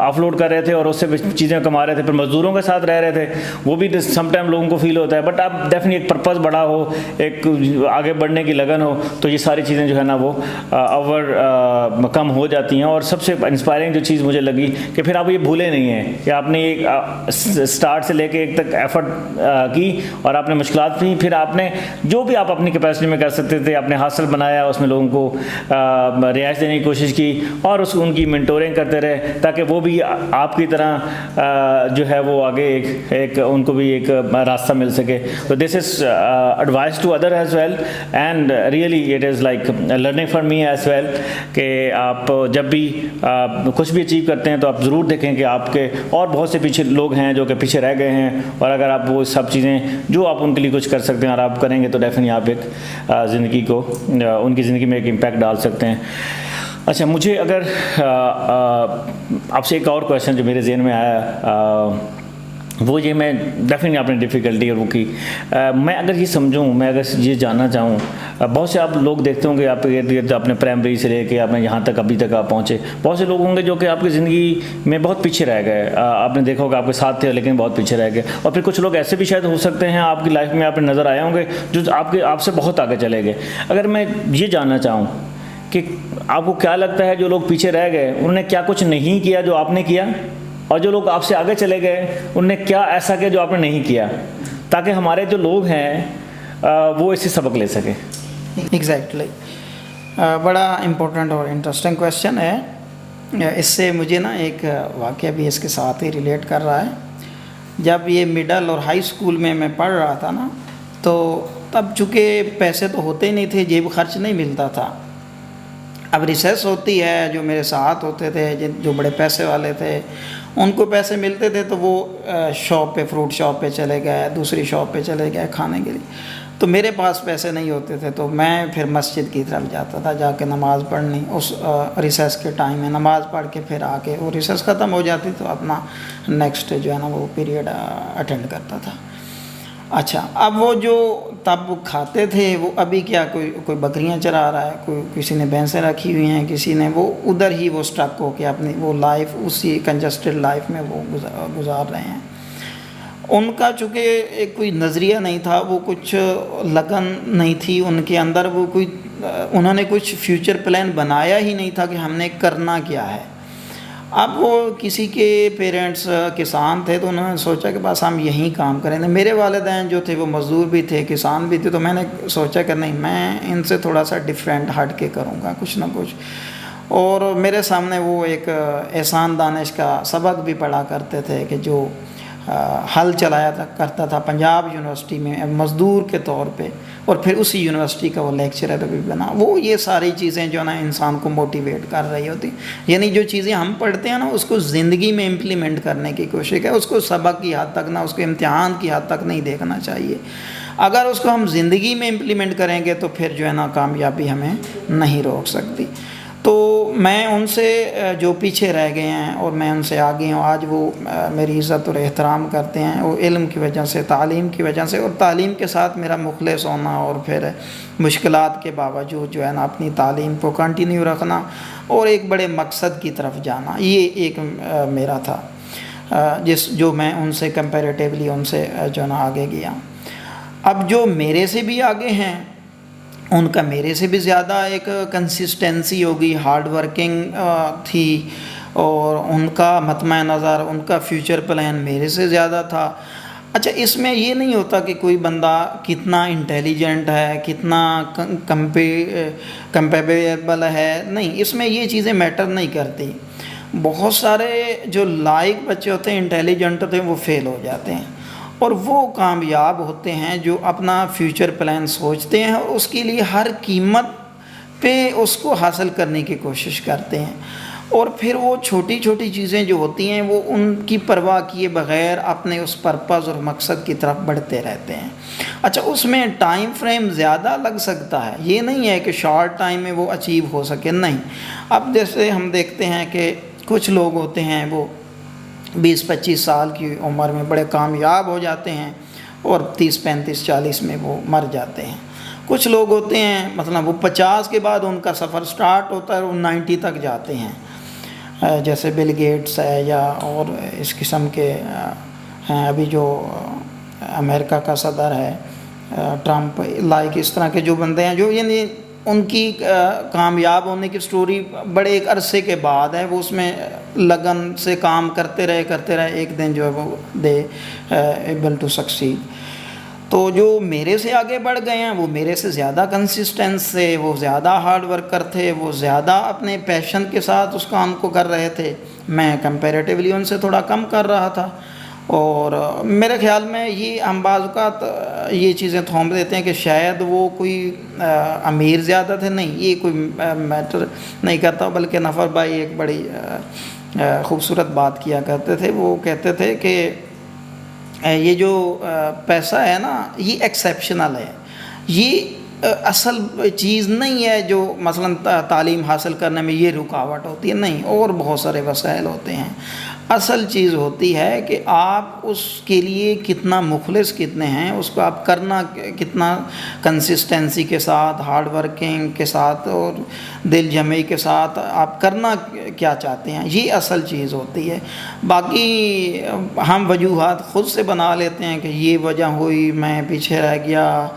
آف لوڈ کر رہے تھے اور اس سے چیزیں کما رہے تھے پھر مزدوروں کے ساتھ رہ رہے تھے وہ بھی سم ٹائم لوگوں کو فیل ہوتا ہے بٹ آپ ڈیفینیٹلی ایک پرپز بڑا ہو ایک آگے بڑھنے کی لگن ہو تو یہ ساری چیزیں جو ہے نا وہ کم ہو جاتی ہیں. اور سب سے انسپائرنگ جو چیز مجھے لگی کہ پھر آپ یہ بھولے نہیں ہیں کہ آپ نے ایک اسٹارٹ سے لے کے ایک تک ایفرٹ کی اور آپ نے مشکلات بھی پھر آپ نے جو بھی آپ اپنی کیپیسٹی میں کر سکتے تھے آپ نے حاصل بنایا اس میں لوگوں کو رعایت دینے کی کوشش کی اور ان کی مینٹورنگ کرتے رہے تاکہ وہ بھی آپ کی طرح جو ہے وہ آگے ایک ان کو بھی ایک راستہ مل سکے. تو this is advise to other as well and really it is like learning for me as well کہ آپ جب بھی کچھ بھی اچیو کرتے ہیں تو آپ ضرور دیکھیں کہ آپ کے اور بہت سے پیچھے لوگ ہیں جو کہ پیچھے رہ گئے ہیں اور اگر آپ وہ سب چیزیں جو آپ ان کے لیے کچھ کر سکتے ہیں اور آپ کریں گے تو ڈیفینیٹلی آپ ایک زندگی کو ان کی زندگی میں ایک امپیکٹ ڈال سکتے ہیں. اچھا مجھے اگر آپ سے ایک اور کویشچن جو میرے ذہن میں آیا وہ یہ میں ڈیفینیٹلی آپ نے ڈیفیکلٹی اور وہ کی میں اگر یہ سمجھوں میں اگر یہ جاننا چاہوں بہت سے آپ لوگ دیکھتے ہوں گے آپ کے ارد گرد آپ نے پرائمری سے لے کے آپ نے یہاں تک ابھی تک آپ پہنچے بہت سے لوگ ہوں گے جو کہ آپ کی زندگی میں بہت پیچھے رہ گئے آپ نے دیکھا ہوگا آپ کے ساتھ تھے لیکن بہت پیچھے رہ گئے اور پھر کچھ لوگ ایسے بھی شاید ہو سکتے ہیں آپ کی لائف میں آپ نے نظر آئے ہوں گے جو آپ سے بہت آگے چلے گئے. اگر میں یہ جاننا چاہوں کہ آپ کو کیا لگتا ہے جو لوگ پیچھے رہ گئے انہوں نے کیا کچھ نہیں کیا جو آپ نے کیا اور جو لوگ آپ سے آگے چلے گئے انہوں نے کیا ایسا کیا جو آپ نے نہیں کیا تاکہ ہمارے جو لوگ ہیں وہ اس سے سبق لے سکیں. ایگزیکٹلی بڑا امپورٹنٹ اور انٹرسٹنگ کویشچن ہے. اس سے مجھے نا ایک واقعہ بھی اس کے ساتھ ہی ریلیٹ کر رہا ہے. جب یہ مڈل اور ہائی اسکول میں پڑھ رہا تھا نا، تو تب چونکہ پیسے تو ہوتے ہی نہیں تھے، جیب خرچ نہیں ملتا تھا. اب ریسیس ہوتی ہے، جو میرے ساتھ ہوتے تھے جو بڑے پیسے والے تھے ان کو پیسے ملتے تھے، تو وہ شاپ پہ، فروٹ شاپ پہ چلے گئے، دوسری شاپ پہ چلے گئے کھانے کے لیے. تو میرے پاس پیسے نہیں ہوتے تھے، تو میں پھر مسجد کی طرف جاتا تھا، جا کے نماز پڑھنی. اس ریسیس کے ٹائم میں نماز پڑھ کے پھر آ کے وہ ریسیس ختم ہو جاتی تو اپنا نیکسٹ جو ہے نا وہ پیریڈ اٹینڈ کرتا تھا. اچھا، اب وہ جو تب کھاتے تھے وہ ابھی کیا، کوئی بکریاں چرا رہا ہے، کسی نے بھینسیں رکھی ہوئی ہیں، کسی نے وہ ادھر ہی وہ اسٹک ہو کے اپنی وہ لائف اسی کنجسٹڈ لائف میں وہ گزار رہے ہیں. ان کا چونکہ ایک کوئی نظریہ نہیں تھا، وہ کچھ لگن نہیں تھی ان کے اندر، وہ انہوں نے کچھ فیوچر پلان بنایا ہی نہیں تھا کہ ہم نے کرنا کیا ہے. اب وہ کسی کے پیرنٹس کسان تھے تو انہوں نے سوچا کہ بس ہم یہیں کام کریں گے. میرے والدین جو تھے وہ مزدور بھی تھے، کسان بھی تھے، تو میں نے سوچا کہ نہیں، میں ان سے تھوڑا سا ڈفرینٹ ہٹ کے کروں گا کچھ نہ کچھ. اور میرے سامنے وہ ایک احسان دانش کا سبق بھی پڑھا کرتے تھے کہ جو حل چلایا کرتا تھا پنجاب یونیورسٹی میں مزدور کے طور پہ، اور پھر اسی یونیورسٹی کا وہ لیکچرر بھی بنا. وہ یہ ساری چیزیں جو نا انسان کو موٹیویٹ کر رہی ہوتی، یعنی جو چیزیں ہم پڑھتے ہیں نا اس کو زندگی میں امپلیمنٹ کرنے کی کوشش ہے. اس کو سبق کی حد تک نہ، اس کو امتحان کی حد تک نہیں دیکھنا چاہیے. اگر اس کو ہم زندگی میں امپلیمنٹ کریں گے تو پھر جو ہے نا کامیابی ہمیں نہیں روک سکتی. تو میں ان سے جو پیچھے رہ گئے ہیں اور میں ان سے آگے ہوں، آج وہ میری عزت اور احترام کرتے ہیں، وہ علم کی وجہ سے، تعلیم کی وجہ سے، اور تعلیم کے ساتھ میرا مخلص ہونا اور پھر مشکلات کے باوجود جو ہے نا اپنی تعلیم کو کنٹینیو رکھنا اور ایک بڑے مقصد کی طرف جانا، یہ ایک میرا تھا جو میں ان سے کمپیریٹیولی ان سے جو ہے نا آگے گیا. اب جو میرے سے بھی آگے ہیں ان کا میرے سے بھی زیادہ ایک کنسسٹنسی ہوگی، ہارڈ ورکنگ تھی، اور ان کا مطمع نظر، ان کا فیوچر پلان میرے سے زیادہ تھا. اچھا، اس میں یہ نہیں ہوتا کہ کوئی بندہ کتنا انٹیلیجنٹ ہے، کتنا کمپیبل ہے، نہیں، اس میں یہ چیزیں میٹر نہیں کرتی. بہت سارے جو لائق بچے ہوتے ہیں، انٹیلیجنٹ ہوتے ہیں، وہ فیل ہو جاتے ہیں، اور وہ کامیاب ہوتے ہیں جو اپنا فیوچر پلان سوچتے ہیں اور اس کے لیے ہر قیمت پہ اس کو حاصل کرنے کی کوشش کرتے ہیں. اور پھر وہ چھوٹی چھوٹی چیزیں جو ہوتی ہیں وہ ان کی پرواہ کیے بغیر اپنے اس پرپز اور مقصد کی طرف بڑھتے رہتے ہیں. اچھا، اس میں ٹائم فریم زیادہ لگ سکتا ہے، یہ نہیں ہے کہ شارٹ ٹائم میں وہ اچیو ہو سکے، نہیں. اب جیسے ہم دیکھتے ہیں کہ کچھ لوگ ہوتے ہیں وہ 20-25 سال کی عمر میں بڑے کامیاب ہو جاتے ہیں اور 30, 35, 40 میں وہ مر جاتے ہیں. کچھ لوگ ہوتے ہیں مطلب وہ 50 کے بعد ان کا سفر سٹارٹ ہوتا ہے اور 90 تک جاتے ہیں، جیسے بل گیٹس ہے یا اور اس قسم کے ہیں. ابھی جو امریکہ کا صدر ہے ٹرمپ، لائک اس طرح کے جو بندے ہیں جو یعنی ان کی کامیاب ہونے کی سٹوری بڑے ایک عرصے کے بعد ہے، وہ اس میں لگن سے کام کرتے رہے، ایک دن جو ہے وہ دے ایبل ٹو سکسیڈ. تو جو میرے سے آگے بڑھ گئے ہیں وہ میرے سے زیادہ کنسسٹنس تھے، وہ زیادہ ہارڈ ورکر تھے، وہ زیادہ اپنے پیشن کے ساتھ اس کام کو کر رہے تھے. میں کمپیریٹیولی ان سے تھوڑا کم کر رہا تھا. اور میرے خیال میں یہ ہم بعض اوقات یہ چیزیں تھوپ دیتے ہیں کہ شاید وہ کوئی امیر زیادہ تھے، نہیں، یہ کوئی میٹر نہیں کرتا. بلکہ نفر بھائی ایک بڑی خوبصورت بات کیا کرتے تھے، وہ کہتے تھے کہ یہ جو پیسہ ہے نا یہ ایکسیپشنل ہے، یہ اصل چیز نہیں ہے جو مثلا تعلیم حاصل کرنے میں یہ رکاوٹ ہوتی ہے، نہیں، اور بہت سارے وسائل ہوتے ہیں. اصل چیز ہوتی ہے کہ آپ اس کے لیے کتنا مخلص کتنے ہیں، اس کو آپ کرنا کتنا کنسسٹنسی کے ساتھ، ہارڈ ورکنگ کے ساتھ اور دل جمعی کے ساتھ آپ کرنا کیا چاہتے ہیں، یہ اصل چیز ہوتی ہے. باقی ہم وجوہات خود سے بنا لیتے ہیں کہ یہ وجہ ہوئی، میں پیچھے رہ گیا،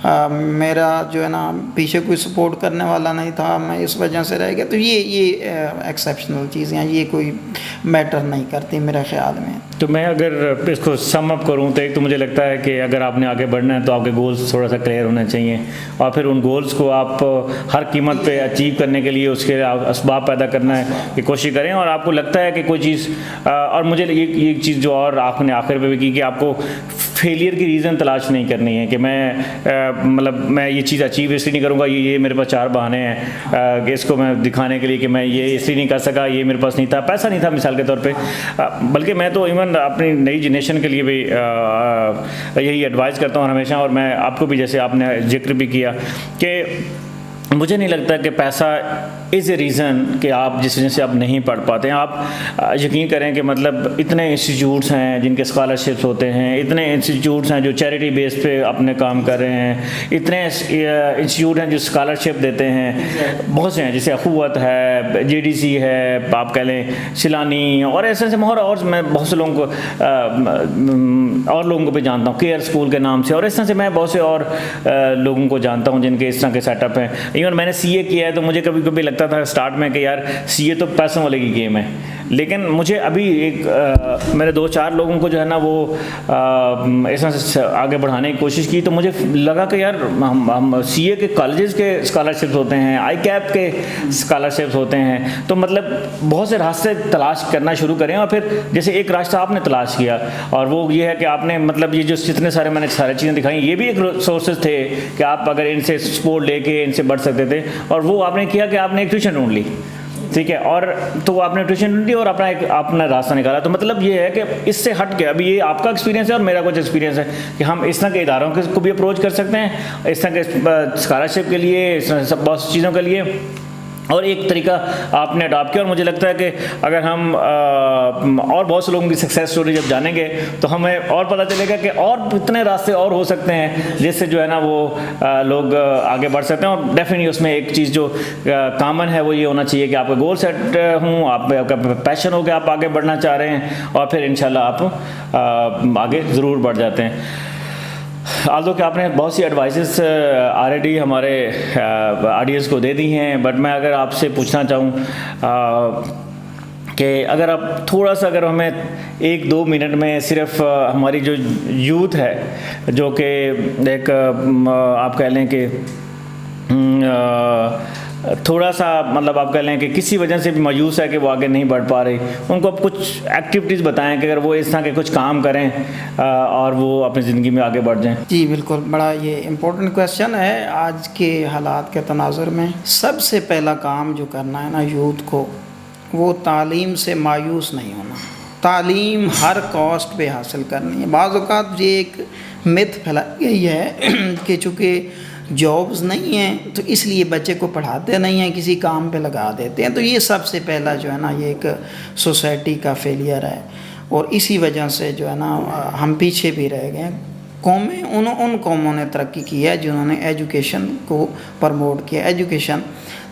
میرا جو ہے نا پیچھے کوئی سپورٹ کرنے والا نہیں تھا، میں اس وجہ سے رہ گیا. تو یہ ایکسیپشنل چیزیں ہیں، یہ کوئی میٹر نہیں کرتی میرے خیال میں. تو میں اگر اس کو سم اپ کروں تو ایک تو مجھے لگتا ہے کہ اگر آپ نے آگے بڑھنا ہے تو آپ کے گولز تھوڑا سا کلیئر ہونے چاہیے، اور پھر ان گولز کو آپ ہر قیمت پہ اچیو کرنے کے لیے اس کے اسباب پیدا کرنا ہے کہ کوشش کریں. اور آپ کو لگتا ہے کہ کوئی چیز، اور مجھے یہ چیز جو اور آپ نے آخر پہ بھی کی کہ آپ کو فیلئر کی ریزن تلاش نہیں کرنی ہے کہ میں یہ چیز اچیو اس لیے نہیں کروں گا، یہ میرے پاس 4 بہانے ہیں کہ اس کو میں دکھانے کے لیے کہ میں یہ اس لیے نہیں کر سکا، یہ میرے پاس نہیں تھا، پیسہ نہیں تھا مثال کے طور پہ. بلکہ میں تو ایون اپنی نئی جنریشن کے لیے بھی یہی ایڈوائز کرتا ہوں ہمیشہ، اور میں آپ کو بھی جیسے آپ نے ذکر بھی کیا کہ مجھے نہیں لگتا کہ پیسہ از اے ریزن کہ آپ جس وجہ سے آپ نہیں پڑھ پاتے ہیں. آپ یقین کریں کہ مطلب اتنے انسٹیٹیوٹس ہیں جن کے اسکالرشپس ہوتے ہیں، اتنے انسٹیٹیوٹس ہیں جو چیریٹی بیس پہ اپنے کام کر رہے ہیں، اتنے انسٹیٹیوٹ ہیں جو اسکالرشپ دیتے ہیں، بہت سے ہیں جیسے اخوت ہے، JDC ہے، آپ کہہ لیں سیلانی، اور ایسے اور میں بہت سے لوگوں کو اور لوگوں کو بھی جانتا ہوں، کیئر اسکول کے نام سے، اور اس طرح سے میں بہت سے اور لوگوں کو جانتا ہوں جن کے اس طرح کے سیٹ اپ ہیں. ایون میں نے CA کیا ہے تو مجھے کبھی کبھی لگتا تھا اسٹارٹ میں کہ یار CA تو پیسوں والے کی گیم ہے، لیکن مجھے ابھی میرے 2-4 لوگوں کو جو ہے نا وہ اس طرح سے آگے بڑھانے کی کوشش کی تو مجھے لگا کہ یار ہم CA کے کالجز کے اسکالرشپس ہوتے ہیں، ICAP کے اسکالرشپس ہوتے ہیں، تو مطلب بہت سے راستے تلاش کرنا شروع کریں. اور پھر جیسے ایک راستہ آپ نے تلاش کیا، اور وہ یہ ہے کہ آپ نے مطلب یہ جو جتنے سارے میں نے ساری چیزیں دکھائیں یہ بھی ایک سورسز تھے کہ آپ اگر ان سے سپورٹ لے کے ان سے بڑھ سکتے تھے، اور وہ آپ نے کیا کہ آپ نے ایک ٹیوشن ڈھونڈ لی، ٹھیک ہے، اور تو آپ نے ٹیوشن ڈھونڈ لی اور اپنا راستہ نکالا. تو مطلب یہ ہے کہ اس سے ہٹ کے ابھی یہ آپ کا ایکسپیرینس ہے اور میرا کچھ ایکسپیرینس ہے کہ ہم اس طرح کے اداروں کو بھی اپروچ کر سکتے ہیں، اس طرح کے اسکالرشپ کے لیے، اس طرح سب بہت سی چیزوں کے لیے. اور ایک طریقہ آپ نے اڈاپٹ کیا، اور مجھے لگتا ہے کہ اگر ہم اور بہت سے لوگوں کی سکسیس سٹوری جب جانیں گے تو ہمیں اور پتہ چلے گا کہ اور اتنے راستے اور ہو سکتے ہیں جس سے جو ہے نا وہ لوگ آگے بڑھ سکتے ہیں. اور ڈیفینیٹلی اس میں ایک چیز جو کامن ہے وہ یہ ہونا چاہیے کہ آپ کا گول سیٹ ہوں، آپ کا پیشن ہو کہ آپ آگے بڑھنا چاہ رہے ہیں، اور پھر انشاءاللہ آپ آگے ضرور بڑھ جاتے ہیں. آلدو کہ آپ نے بہت سی ایڈوائسز آلریڈی ہمارے آڈینس کو دے دی ہیں، بٹ میں اگر آپ سے پوچھنا چاہوں کہ اگر آپ تھوڑا سا اگر ہمیں 1-2 منٹ میں صرف ہماری جو یوتھ ہے جو کہ ایک آپ کہہ لیں کہ تھوڑا سا مطلب آپ کہہ لیں کہ کسی وجہ سے بھی مایوس ہے کہ وہ آگے نہیں بڑھ پا رہی، ان کو آپ کچھ ایکٹیویٹیز بتائیں کہ اگر وہ اس طرح کے کچھ کام کریں اور وہ اپنی زندگی میں آگے بڑھ جائیں. جی بالکل، بڑا یہ امپورٹنٹ کویشچن ہے. آج کے حالات کے تناظر میں سب سے پہلا کام جو کرنا ہے نا یوتھ کو، وہ تعلیم سے مایوس نہیں ہونا. تعلیم ہر کاسٹ پہ حاصل کرنی ہے. بعض اوقات یہ ایک متھ پھیلائی گئی ہے کہ چونکہ جابز نہیں ہیں تو اس لیے بچے کو پڑھاتے نہیں ہیں، کسی کام پہ لگا دیتے ہیں. تو یہ سب سے پہلا جو ہے نا یہ ایک سوسائٹی کا فیلئر ہے، اور اسی وجہ سے جو ہے نا ہم پیچھے بھی رہ گئے. قومیں ان قوموں نے ترقی کی ہے جنہوں نے ایجوکیشن کو پرموٹ کیا. ایجوکیشن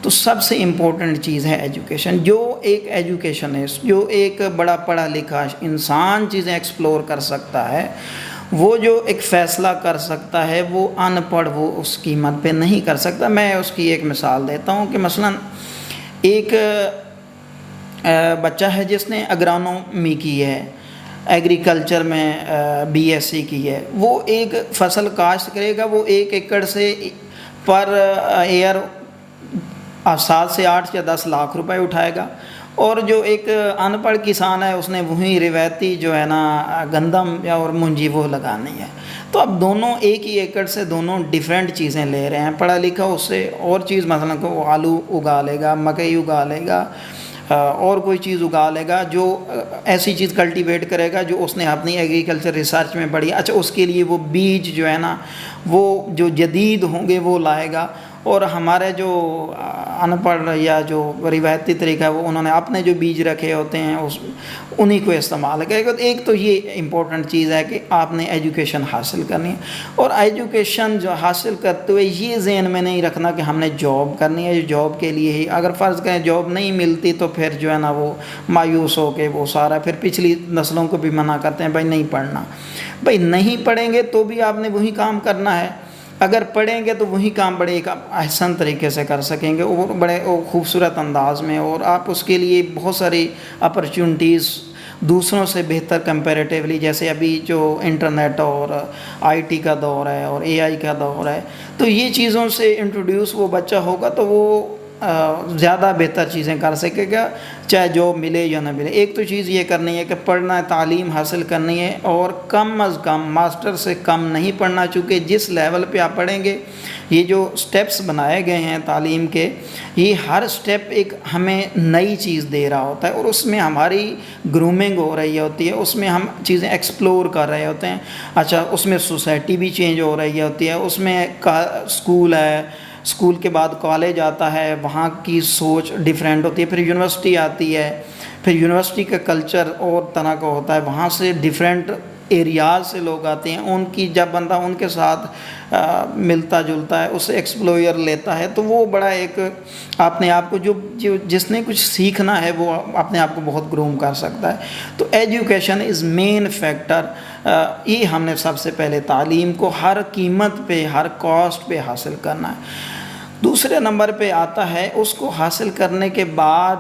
تو سب سے امپورٹنٹ چیز ہے. ایجوکیشن، جو ایک ایجوکیشنسٹ، جو ایک بڑا پڑھا لکھا انسان چیزیں ایکسپلور کر سکتا ہے، وہ جو ایک فیصلہ کر سکتا ہے، وہ ان پڑھ وہ اس قیمت پہ نہیں کر سکتا. میں اس کی ایک مثال دیتا ہوں کہ مثلا ایک بچہ ہے جس نے اگرانومی کی ہے، ایگریکلچر میں BSc کی ہے، وہ ایک فصل کاشت کرے گا، وہ 1 ایکڑ سے پر ایئر 7 سے 8 یا 10 لاکھ روپے اٹھائے گا. اور جو ایک ان پڑھ کسان ہے اس نے وہی روایتی جو ہے نا گندم یا اور منجی وہ لگانی ہے. تو اب دونوں ایک ہی ایکڑ سے دونوں ڈیفرنٹ چیزیں لے رہے ہیں. پڑھا لکھا اس سے اور چیز مثلا کہ وہ آلو اگا لے گا، مکئی اگا لے گا، اور کوئی چیز اگا لے گا، جو ایسی چیز کلٹیویٹ کرے گا جو اس نے اپنی ایگریکلچر ریسرچ میں پڑھی. اچھا، اس کے لیے وہ بیج جو ہے نا وہ جو جدید ہوں گے وہ لائے گا. اور ہمارے جو ان پڑھ یا جو روایتی طریقہ ہے وہ انہوں نے اپنے جو بیج رکھے ہوتے ہیں انہی کو استعمال کرے گا. ایک تو یہ امپورٹنٹ چیز ہے کہ آپ نے ایجوکیشن حاصل کرنی ہے، اور ایجوکیشن جو حاصل کرتے ہوئے یہ ذہن میں نہیں رکھنا کہ ہم نے جاب کرنی ہے، جاب کے لیے ہی اگر فرض کریں جاب نہیں ملتی تو پھر جو ہے نا وہ مایوس ہو کے وہ سارا پھر پچھلی نسلوں کو بھی منع کرتے ہیں بھائی نہیں پڑھنا. بھائی نہیں پڑھیں گے تو بھی آپ نے وہی کام کرنا ہے. اگر پڑھیں گے تو وہی کام بڑے ایک احسن طریقے سے کر سکیں گے اور بڑے خوبصورت انداز میں، اور آپ اس کے لیے بہت ساری اپرچونٹیز دوسروں سے بہتر کمپیریٹیولی، جیسے ابھی جو انٹرنیٹ اور آئی ٹی کا دور ہے اور اے آئی کا دور ہے، تو یہ چیزوں سے انٹروڈیوس وہ بچہ ہوگا تو وہ زیادہ بہتر چیزیں کر سکے گا، چاہے جاب ملے یا نہ ملے۔ ایک تو چیز یہ کرنی ہے کہ پڑھنا ہے، تعلیم حاصل کرنی ہے، اور کم از کم ماسٹر سے کم نہیں پڑھنا، چونکہ جس لیول پہ آپ پڑھیں گے، یہ جو سٹیپس بنائے گئے ہیں تعلیم کے، یہ ہر سٹیپ ایک ہمیں نئی چیز دے رہا ہوتا ہے، اور اس میں ہماری گرومنگ ہو رہی ہوتی ہے، اس میں ہم چیزیں ایکسپلور کر رہے ہوتے ہیں۔ اچھا، اس میں سوسائٹی بھی چینج ہو رہی ہوتی ہے، اس میں اسکول ہے، اسکول کے بعد کالج آتا ہے، وہاں کی سوچ ڈیفرینٹ ہوتی ہے، پھر یونیورسٹی آتی ہے، پھر یونیورسٹی کا کلچر اور طرح کا ہوتا ہے، وہاں سے ڈیفرینٹ ایریاز سے لوگ آتے ہیں، ان کی جب بندہ ان کے ساتھ ملتا جلتا ہے، اسے ایکسپلوئر لیتا ہے، تو وہ بڑا ایک اپنے آپ کو جو جس نے کچھ سیکھنا ہے وہ اپنے آپ کو بہت گروم کر سکتا ہے۔ تو ایجوکیشن از مین فیکٹر۔ یہ ہم نے سب سے پہلے تعلیم کو ہر قیمت پہ، ہر کاسٹ پہ حاصل کرنا ہے۔ دوسرے نمبر پہ آتا ہے اس کو حاصل کرنے کے بعد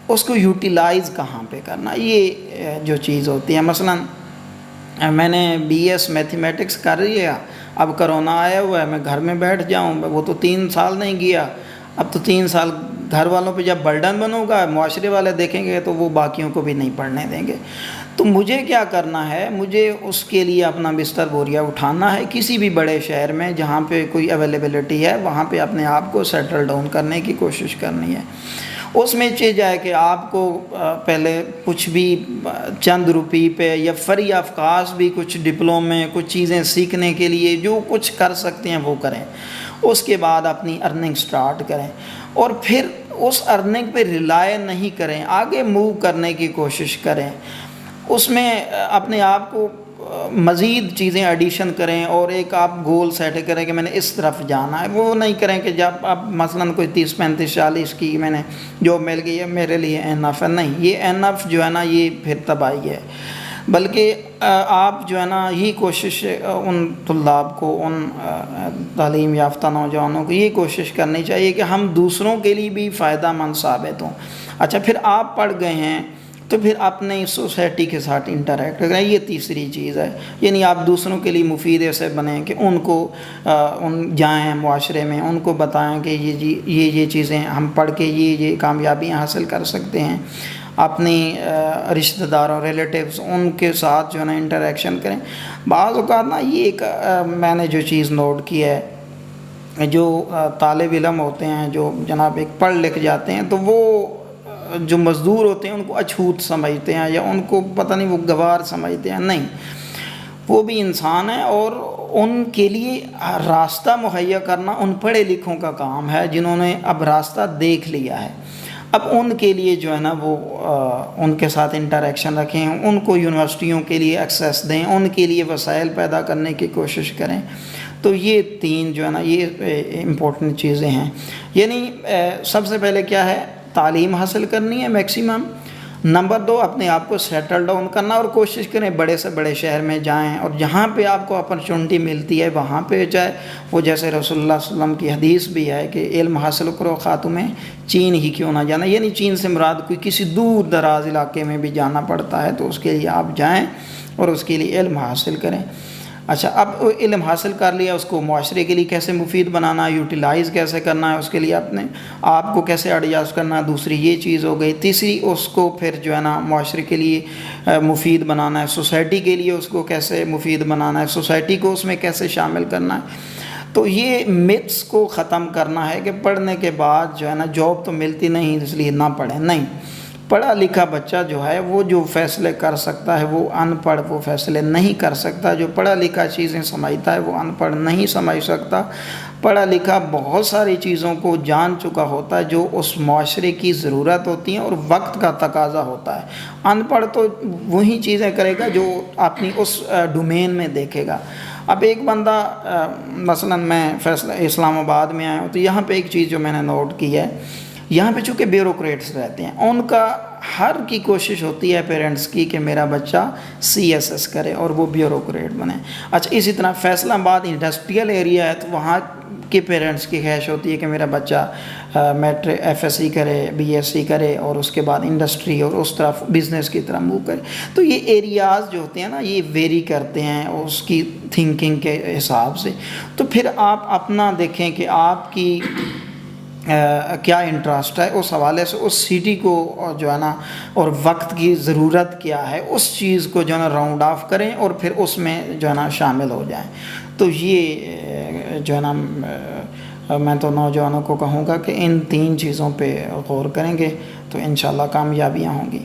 اس کو یوٹیلائز کہاں پہ کرنا، یہ جو چیز ہوتی ہے۔ مثلا میں نے بی ایس میتھمیٹکس کر لیا، اب کرونا آیا ہوا ہے، میں گھر میں بیٹھ جاؤں، وہ تو 3 سال نہیں گیا، اب تو 3 سال گھر والوں پہ جب برڈن بنوں گا، معاشرے والے دیکھیں گے تو وہ باقیوں کو بھی نہیں پڑھنے دیں گے۔ تو مجھے کیا کرنا ہے، مجھے اس کے لیے اپنا بستر بوریا اٹھانا ہے، کسی بھی بڑے شہر میں جہاں پہ کوئی اویلیبلٹی ہے وہاں پہ اپنے آپ کو سیٹل ڈاؤن کرنے کی کوشش کرنی ہے۔ اس میں چیز ہے کہ آپ کو پہلے کچھ بھی چند روپی پہ یا فری آف کاسٹ بھی کچھ ڈپلومے، کچھ چیزیں سیکھنے کے لیے جو کچھ کر سکتے ہیں وہ کریں، اس کے بعد اپنی ارننگ سٹارٹ کریں، اور پھر اس ارننگ پہ ریلائے نہیں کریں، آگے موو کرنے کی کوشش کریں، اس میں اپنے آپ کو مزید چیزیں ایڈیشن کریں، اور ایک آپ گول سیٹ کریں کہ میں نے اس طرف جانا ہے۔ وہ نہیں کریں کہ جب آپ مثلا کوئی 30 35 40 کی میں نے جاب مل گئی ہے میرے لیے انف ہے، نہیں، یہ انف جو ہے نا یہ پھر تباہی ہے۔ بلکہ آپ جو ہے نا یہ کوشش ان طلاب کو، ان تعلیم یافتہ نوجوانوں کو یہ کوشش کرنی چاہیے کہ ہم دوسروں کے لیے بھی فائدہ مند ثابت ہوں۔ اچھا، پھر آپ پڑھ گئے ہیں تو پھر اپنی سوسائٹی کے ساتھ انٹریکٹ کریں، یہ تیسری چیز ہے، یعنی آپ دوسروں کے لیے مفید ایسے بنیں کہ ان کو جائیں معاشرے میں، ان کو بتائیں کہ یہ چیزیں ہم پڑھ کے یہ کامیابیاں حاصل کر سکتے ہیں۔ اپنی رشتہ داروں، ریلیٹیوز، ان کے ساتھ جو ہے نا انٹریکشن کریں۔ بعض اوقات نا یہ ایک میں نے جو چیز نوٹ کی ہے، جو طالب علم ہوتے ہیں جو جناب ایک پڑھ لکھ جاتے ہیں، تو وہ جو مزدور ہوتے ہیں ان کو اچھوت سمجھتے ہیں، یا ان کو پتہ نہیں وہ گوار سمجھتے ہیں، نہیں، وہ بھی انسان ہیں، اور ان کے لیے راستہ مہیا کرنا ان پڑھے لکھوں کا کام ہے جنہوں نے اب راستہ دیکھ لیا ہے۔ اب ان کے لیے جو ہے نا وہ ان کے ساتھ انٹریکشن رکھیں، ان کو یونیورسٹیوں کے لیے ایکسیس دیں، ان کے لیے وسائل پیدا کرنے کی کوشش کریں۔ تو یہ 3 جو ہے نا یہ امپورٹنٹ چیزیں ہیں۔ یعنی سب سے پہلے کیا ہے، تعلیم حاصل کرنی ہے میکسیمم۔ نمبر 2، اپنے آپ کو سیٹل ڈاؤن کرنا، اور کوشش کریں بڑے سے بڑے شہر میں جائیں، اور جہاں پہ آپ کو اپرچونٹی ملتی ہے وہاں پہ جائے۔ وہ جیسے رسول اللہ صلی اللہ علیہ وسلم کی حدیث بھی ہے کہ علم حاصل کرو خاتون میں چین ہی کیوں نہ جانا، یعنی چین سے مراد کوئی کسی دور دراز علاقے میں بھی جانا پڑتا ہے تو اس کے لیے آپ جائیں اور اس کے لیے علم حاصل کریں۔ اچھا، اب علم حاصل کر لیا، اس کو معاشرے کے لیے کیسے مفید بنانا ہے، یوٹیلائز کیسے کرنا ہے، اس کے لیے اپنے آپ کو کیسے ایڈجسٹ کرنا ہے، دوسری یہ چیز ہو گئی۔ تیسری، اس کو پھر جو ہے نا معاشرے کے لیے مفید بنانا ہے، سوسائٹی کے لیے اس کو کیسے مفید بنانا ہے، سوسائٹی کو اس میں کیسے شامل کرنا ہے۔ تو یہ متس کو ختم کرنا ہے کہ پڑھنے کے بعد جو ہے نا جاب تو ملتی نہیں اس لیے نہ پڑھیں، نہیں، پڑھا لکھا بچہ جو ہے وہ جو فیصلے کر سکتا ہے، وہ ان پڑھ وہ فیصلے نہیں کر سکتا۔ جو پڑھا لکھا چیزیں سمجھتا ہے وہ ان پڑھ نہیں سمجھ سکتا۔ پڑھا لکھا بہت ساری چیزوں کو جان چکا ہوتا ہے جو اس معاشرے کی ضرورت ہوتی ہیں اور وقت کا تقاضا ہوتا ہے۔ ان پڑھ تو وہی چیزیں کرے گا جو اپنی اس ڈومین میں دیکھے گا۔ اب ایک بندہ مثلا میں اسلام آباد میں آیا ہوں، تو یہاں پہ ایک چیز جو میں نے نوٹ کی ہے یہاں پہ چونکہ بیوروکریٹس رہتے ہیں، ان کا ہر کی کوشش ہوتی ہے پیرنٹس کی کہ میرا بچہ CSS کرے اور وہ بیوروکریٹ بنے. اچھا اسی طرح فیصل آباد انڈسٹریل ایریا ہے، تو وہاں کے پیرنٹس کی خواہش ہوتی ہے کہ میرا بچہ میٹرک FSC کرے، BSc کرے اور اس کے بعد انڈسٹری اور اس طرف بزنس کی طرف موو کرے. تو یہ ایریاز جو ہوتے ہیں نا، یہ ویری کرتے ہیں اس کی تھنکنگ کے حساب سے. تو پھر آپ اپنا دیکھیں کہ آپ کی کیا انٹرسٹ ہے، اس حوالے سے اس سٹی کو جو ہے نا اور وقت کی ضرورت کیا ہے، اس چیز کو جو ہے نا راؤنڈ آف کریں اور پھر اس میں جو ہے نا شامل ہو جائیں. تو یہ جو ہے نا میں تو نوجوانوں کو کہوں گا کہ ان 3 چیزوں پہ غور کریں گے تو انشاءاللہ کامیابیاں ہوں گی.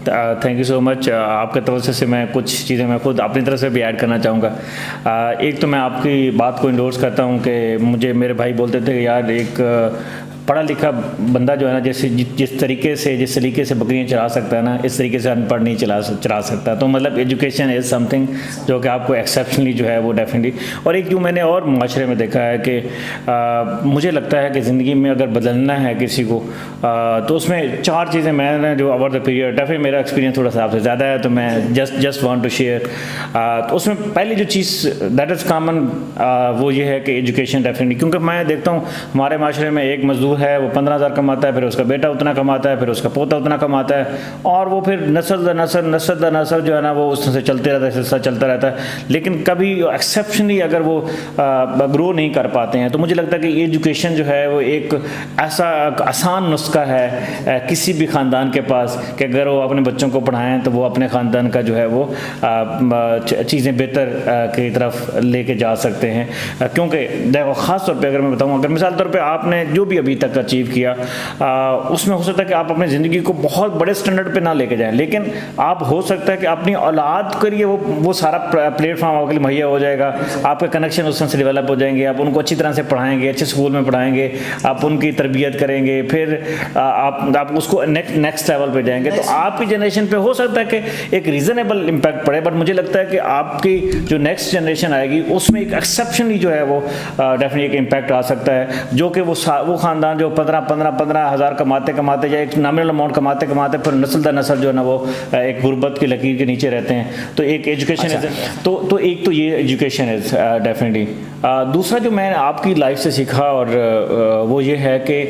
Thank you so much. آپ کے طرف سے میں کچھ چیزیں میں خود اپنی طرف سے بھی ایڈ کرنا چاہوں گا. ایک تو میں آپ کی بات کو انڈورس کرتا ہوں کہ مجھے میرے بھائی بولتے تھے کہ یار ایک پڑھا لکھا بندہ جو ہے نا جس طریقے سے بکریاں چلا سکتا ہے نا، اس طریقے سے ان پڑھ نہیں چلا سکتا. تو مطلب ایجوکیشن از سم تھنگ جو کہ آپ کو ایکسیپشنلی جو ہے وہ ڈیفینیٹلی. اور ایک جو میں نے اور معاشرے میں دیکھا ہے کہ مجھے لگتا ہے کہ زندگی میں اگر بدلنا ہے کسی کو تو اس میں 4 چیزیں میں نے جو اوور دا پیریڈ، ڈیفینیٹلی میرا ایکسپیرینس تھوڑا سا آپ سے زیادہ ہے تو میں جسٹ وانٹ ٹو شیئر. تو اس میں پہلی جو چیز دیٹ از کامن وہ یہ ہے کہ ایجوکیشن ڈیفینیٹلی. کیونکہ میں دیکھتا ہوں ہمارے معاشرے میں ایک مزدور ہے، وہ 15,000 کماتا ہے، پھر اس کا بیٹا اتنا کماتا ہے، پھر اس کا پوتا اتنا کماتا ہے، اور وہ پھر نسل در نسل جو ہے نا وہ اس سے چلتے رہتا ہے، سلسلہ چلتا رہتا ہے. لیکن کبھی ایکسیپشنلی اگر وہ گرو نہیں کر پاتے ہیں. تو مجھے لگتا ہے کہ ایجوکیشن جو ہے وہ ایک ایسا آسان نسخہ ہے کسی بھی خاندان کے پاس کہ اگر وہ اپنے بچوں کو پڑھائیں تو وہ اپنے خاندان کا جو ہے وہ چیزیں بہتر کی طرف لے کے جا سکتے ہیں. کیونکہ خاص طور پہ اگر میں بتاؤں، اگر مثال طور پہ آپ نے جو بھی ابھی تک اچیو کیا اس میں ہو سکتا ہے کہ آپ اپنی زندگی کو بہت بڑے سٹینڈرڈ پہ نہ لے کے جائیں، لیکن آپ ہو سکتا ہے کہ اپنی اولاد کے لیے وہ سارا پلیٹ فارم آپ کے لیے مہیا ہو جائے گا. آپ کے کنیکشن اس سے ڈیولپ ہو جائیں گے، آپ ان کو اچھی طرح سے پڑھائیں گے، اچھے اسکول میں پڑھائیں گے، آپ ان کی تربیت کریں گے، پھر آپ اس کو نیکسٹ لیول پہ جائیں گے. تو آپ کی جنریشن پہ ہو سکتا ہے کہ ایک ریزنیبل امپیکٹ پڑے، بٹ مجھے لگتا ہے کہ آپ کی جو نیکسٹ جنریشن آئے گی اس میں ایک ایکسیپشنلی جو ہے وہ ڈیفینیٹلی ایک امپیکٹ آ سکتا ہے. جو کہ وہ خاندان جو 15,000 کماتے یا ایک نامنل اماؤنٹ کماتے پھر نسل در نسل جو ہے نا وہ ایک غربت کی لکیر کے نیچے رہتے ہیں. تو ایک ایجوکیشن تو ایک تو یہ ایجوکیشن از ڈیفینیٹلی. دوسرا جو میں نے آپ کی لائف سے سیکھا اور وہ یہ ہے کہ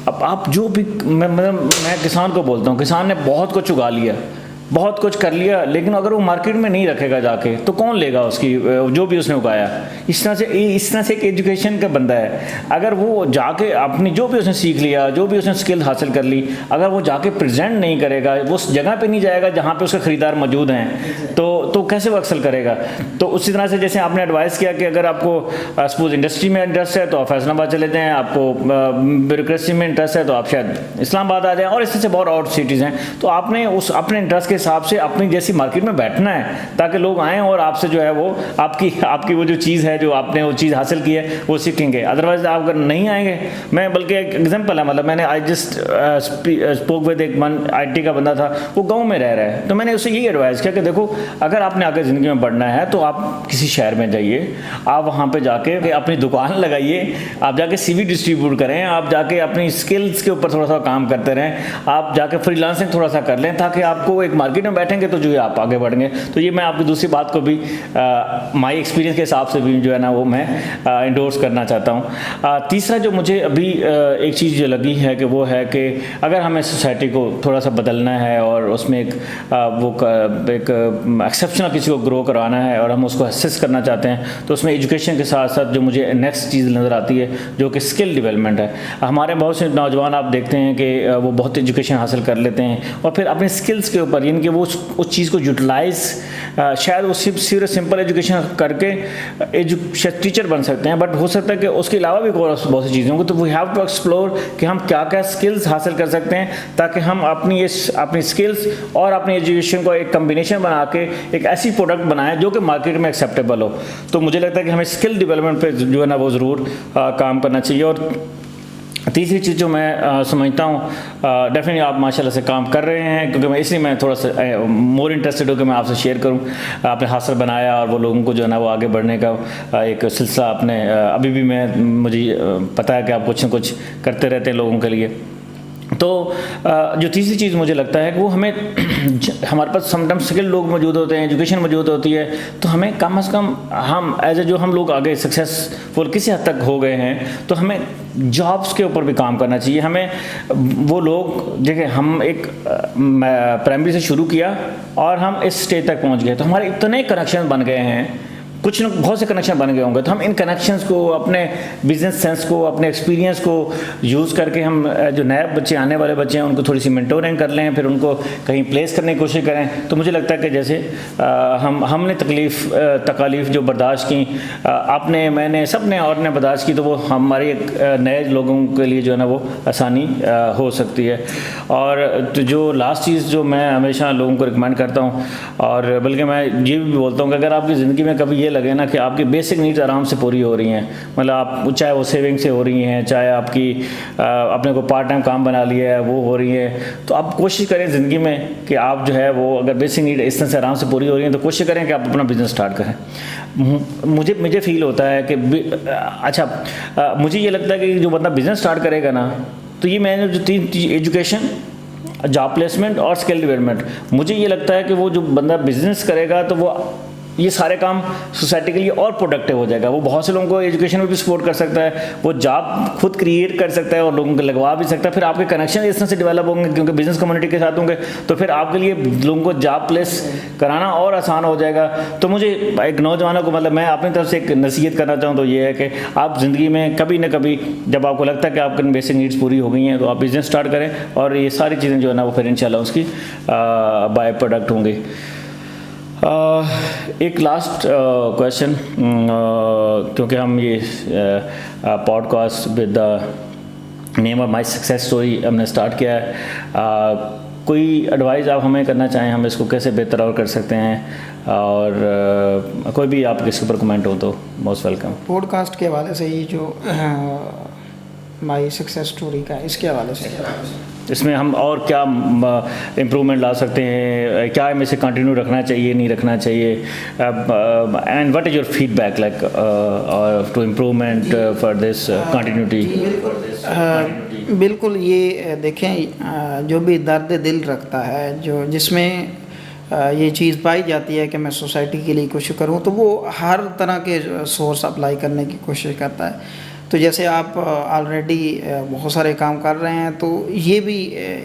اب آپ جو بھی میں کسان کو بولتا ہوں، کسان نے بہت کچھ اگا لیا، بہت کچھ کر لیا، لیکن اگر وہ مارکیٹ میں نہیں رکھے گا جا کے تو کون لے گا اس کی جو بھی اس نے اگایا. اس طرح سے ایک ایجوکیشن کا بندہ ہے، اگر وہ جا کے اپنی جو بھی اس نے سیکھ لیا، جو بھی اس نے اسکل حاصل کر لی، اگر وہ جا کے پریزنٹ نہیں کرے گا، وہ اس جگہ پہ نہیں جائے گا جہاں پہ اس کے خریدار موجود ہیں، تو کیسے وہ ایکسل کرے گا. تو اسی طرح سے جیسے آپ نے ایڈوائز کیا کہ اگر آپ کو سپوز انڈسٹری میں انٹرسٹ ہے تو آپ فیصل آباد چلے جائیں، آپ کو بیوروکریسی میں انٹرسٹ ہے تو آپ شاید اسلام آباد آ جائیں، اور اس طرح سے بہت اور سٹیز ہیں. تو آپ نے اس اپنے انٹرسٹ کے حساب سے اپنی جیسی مارکیٹ میں بیٹھنا ہے تاکہ لوگ آئیں اور آپ سے جو ہے وہ آپ کی وہ جو چیز ہے جو آپ نے وہ چیز حاصل کی ہے وہ سیکھیں گے. ادروائز آپ اگر نہیں آئیں گے، میں بلکہ ایک ایگزامپل ہے، مطلب میں نے آئی جسٹ اسپوک ود ایک IT کا بندہ تھا، وہ گاؤں میں رہ رہا ہے. تو میں نے اسے یہی ایڈوائز کیا کہ دیکھو اگر آپ نے آگے زندگی میں بڑھنا ہے تو آپ کسی شہر میں جائیے، آپ وہاں پہ جا کے اپنی دکان لگائیے، آپ جا کے CV ڈسٹریبیوٹ کریں، آپ جا کے اپنی اسکلس کے اوپر تھوڑا سا کام کرتے رہیں، آپ جا کے فری لانسنگ تھوڑا سا کر لیں تاکہ آپ کو ایک مارکیٹ میں بیٹھیں گے تو جو ہے آپ آگے بڑھیں گے. تو یہ میں آپ کی دوسری بات کو بھی مائی ایکسپیرینس کے حساب سے بھی جو ہے نا وہ میں انڈورس کرنا چاہتا ہوں. تیسرا جو مجھے ابھی ایک چیز جو لگی ہے کہ وہ ہے کہ اگر ہمیں سوسائٹی کو تھوڑا سا بدلنا ہے اور اس میں ایک ایکسیپشنل کسی کو گرو کروانا ہے اور ہم اس کو اسس کرنا چاہتے ہیں تو اس میں ایجوکیشن کے ساتھ ساتھ جو مجھے نیکسٹ چیز نظر آتی ہے جو کہ اسکل ڈیولپمنٹ ہے. ہمارے بہت سے نوجوان آپ دیکھتے ہیں کہ وہ بہت ایجوکیشن حاصل کر لیتے ہیں اور پھر اپنے اسکلس کے اوپر یعنی کہ وہ اس چیز کو یوٹیلائز شاید وہ صرف سمپل ایجوکیشن کر کے ٹیچر بن سکتے ہیں، بٹ ہو سکتا ہے کہ اس کے علاوہ بھی بہت سی چیزیں ہوں گی. تو وی ہیو ٹو ایکسپلور کہ ہم کیا کیا اسکلس حاصل کر سکتے ہیں تاکہ ہم اپنی اسکلس اور اپنی ایجوکیشن کو ایک کمبینیشن بنا کے ایک ایسی پروڈکٹ بنائیں جو کہ مارکیٹ میں ایکسیپٹیبل ہو. تو مجھے لگتا ہے کہ ہمیں اسکل ڈیولپمنٹ پہ جو ہے نا وہ ضرور کام کرنا چاہیے. اور تیسری چیز جو میں سمجھتا ہوں ڈیفینیٹلی آپ ماشاء اللہ سے کام کر رہے ہیں کیونکہ میں اس لیے میں تھوڑا سا مور انٹرسٹڈ ہوں کہ میں آپ سے شیئر کروں. آپ نے حاصل بنایا اور وہ لوگوں کو جو ہے نا وہ آگے بڑھنے کا ایک سلسلہ آپ نے ابھی بھی مجھے پتہ ہے کہ آپ کچھ نہ کچھ کرتے رہتے ہیں لوگوں کے لیے. تو جو تیسری چیز مجھے لگتا ہے کہ وہ ہمیں ہمارے پاس سم ٹائم اسکل لوگ موجود ہوتے ہیں, ایجوکیشن موجود ہوتی ہے, تو ہمیں کم از کم ہم ایز اے جو ہم لوگ آگے سکسیسفل کسی حد تک ہو گئے ہیں, تو ہمیں جابس کے اوپر بھی کام کرنا چاہیے. ہمیں وہ لوگ دیکھیں, ہم ایک پرائمری سے شروع کیا اور ہم اس اسٹیج تک پہنچ گئے, تو ہمارے اتنے کنیکشن بن گئے ہیں, کچھ بہت سے کنیکشن بن گئے ہوں گے, تو ہم ان کنیکشنز کو, اپنے بزنس سینس کو, اپنے ایکسپیرینس کو یوز کر کے ہم جو نئے بچے, آنے والے بچے ہیں, ان کو تھوڑی سی مینٹورنگ کر لیں, پھر ان کو کہیں پلیس کرنے کی کوشش کریں. تو مجھے لگتا ہے کہ جیسے ہم نے تکالیف جو برداشت کی, آپ نے, میں نے, سب نے, اور نے برداشت کی, تو وہ ہماری ایک نئے لوگوں کے لیے جو ہے نا وہ آسانی ہو سکتی ہے. اور جو لاسٹ چیز جو میں ہمیشہ لوگوں کو ریکمینڈ کرتا ہوں, اور بلکہ میں یہ بھی بولتا ہوں کہ اگر آپ کی زندگی میں کبھی یہ لگے نا کہ آپ کی بیسک نیڈز آرام سے پوری ہو رہی ہیں, مطلب آپ چاہے وہ سیونگ سے ہو رہی ہیں, چاہے آپ کی اپنے کو پارٹ ٹائم کام بنا لیا ہے وہ ہو رہی ہے, تو آپ کوشش کریں زندگی میں کہ آپ جو ہے وہ اگر بیسک نیڈ اس طرح سے آرام سے پوری ہو رہی ہیں, تو کوشش کریں کہ آپ اپنا بزنس اسٹارٹ کریں. مجھے فیل ہوتا ہے کہ اچھا مجھے یہ لگتا ہے کہ جو بندہ بزنس اسٹارٹ کرے گا نا, تو یہ میں نے جو 3 ایجوکیشن, جاب پلیسمنٹ اور اسکل ڈیولپمنٹ, مجھے یہ لگتا ہے کہ وہ جو بندہ بزنس کرے گا تو وہ یہ سارے کام سوسائٹی کے لیے اور پروڈکٹیو ہو جائے گا. وہ بہت سے لوگوں کو ایجوکیشن میں بھی سپورٹ کر سکتا ہے, وہ جاب خود کریٹ کر سکتا ہے اور لوگوں کو لگوا بھی سکتا ہے. پھر آپ کے کنیکشن اس طرح سے ڈیولپ ہوں گے کیونکہ بزنس کمیونٹی کے ساتھ ہوں گے, تو پھر آپ کے لیے لوگوں کو جاب پلیس کرانا اور آسان ہو جائے گا. تو مجھے ایک نوجوانوں کو, مطلب میں اپنی طرف سے ایک نصیحت کرنا چاہوں تو یہ ہے کہ آپ زندگی میں کبھی نہ کبھی جب آپ کو لگتا ہے کہ آپ کی بیسک نیڈس پوری ہو گئی ہیں, تو آپ بزنس اسٹارٹ کریں, اور یہ ساری چیزیں جو ہے نا وہ پھر انشاءاللہ اس کی بائی پروڈکٹ ہوں گی. ایک لاسٹ کویشچن, کیونکہ ہم یہ podcast with the name of my success story ہم نے اسٹارٹ کیا ہے, کوئی ایڈوائز آپ ہمیں کرنا چاہیں, ہم اس کو کیسے بہتر اور کر سکتے ہیں, اور کوئی بھی آپ اس کے اوپر کمنٹ ہو تو موسٹ ویلکم. پوڈ کاسٹ کے حوالے سے ہی جو مائی سکسیس اسٹوری کا, اس کے حوالے سے اس میں ہم اور کیا امپرومنٹ لا سکتے ہیں, کیا ہمیں سے کنٹینیو رکھنا چاہیے, نہیں رکھنا چاہیے, and what is your feedback like to improvement for this continuity. بالکل, یہ دیکھیں جو بھی درد دل رکھتا ہے, جس میں یہ چیز پائی جاتی ہے کہ میں سوسائٹی کے لیے کچھ کروں, تو وہ ہر طرح کے سورس اپلائی کرنے کی کوشش کرتا ہے. تو جیسے آپ آلریڈی بہت سارے کام کر رہے ہیں, تو یہ بھی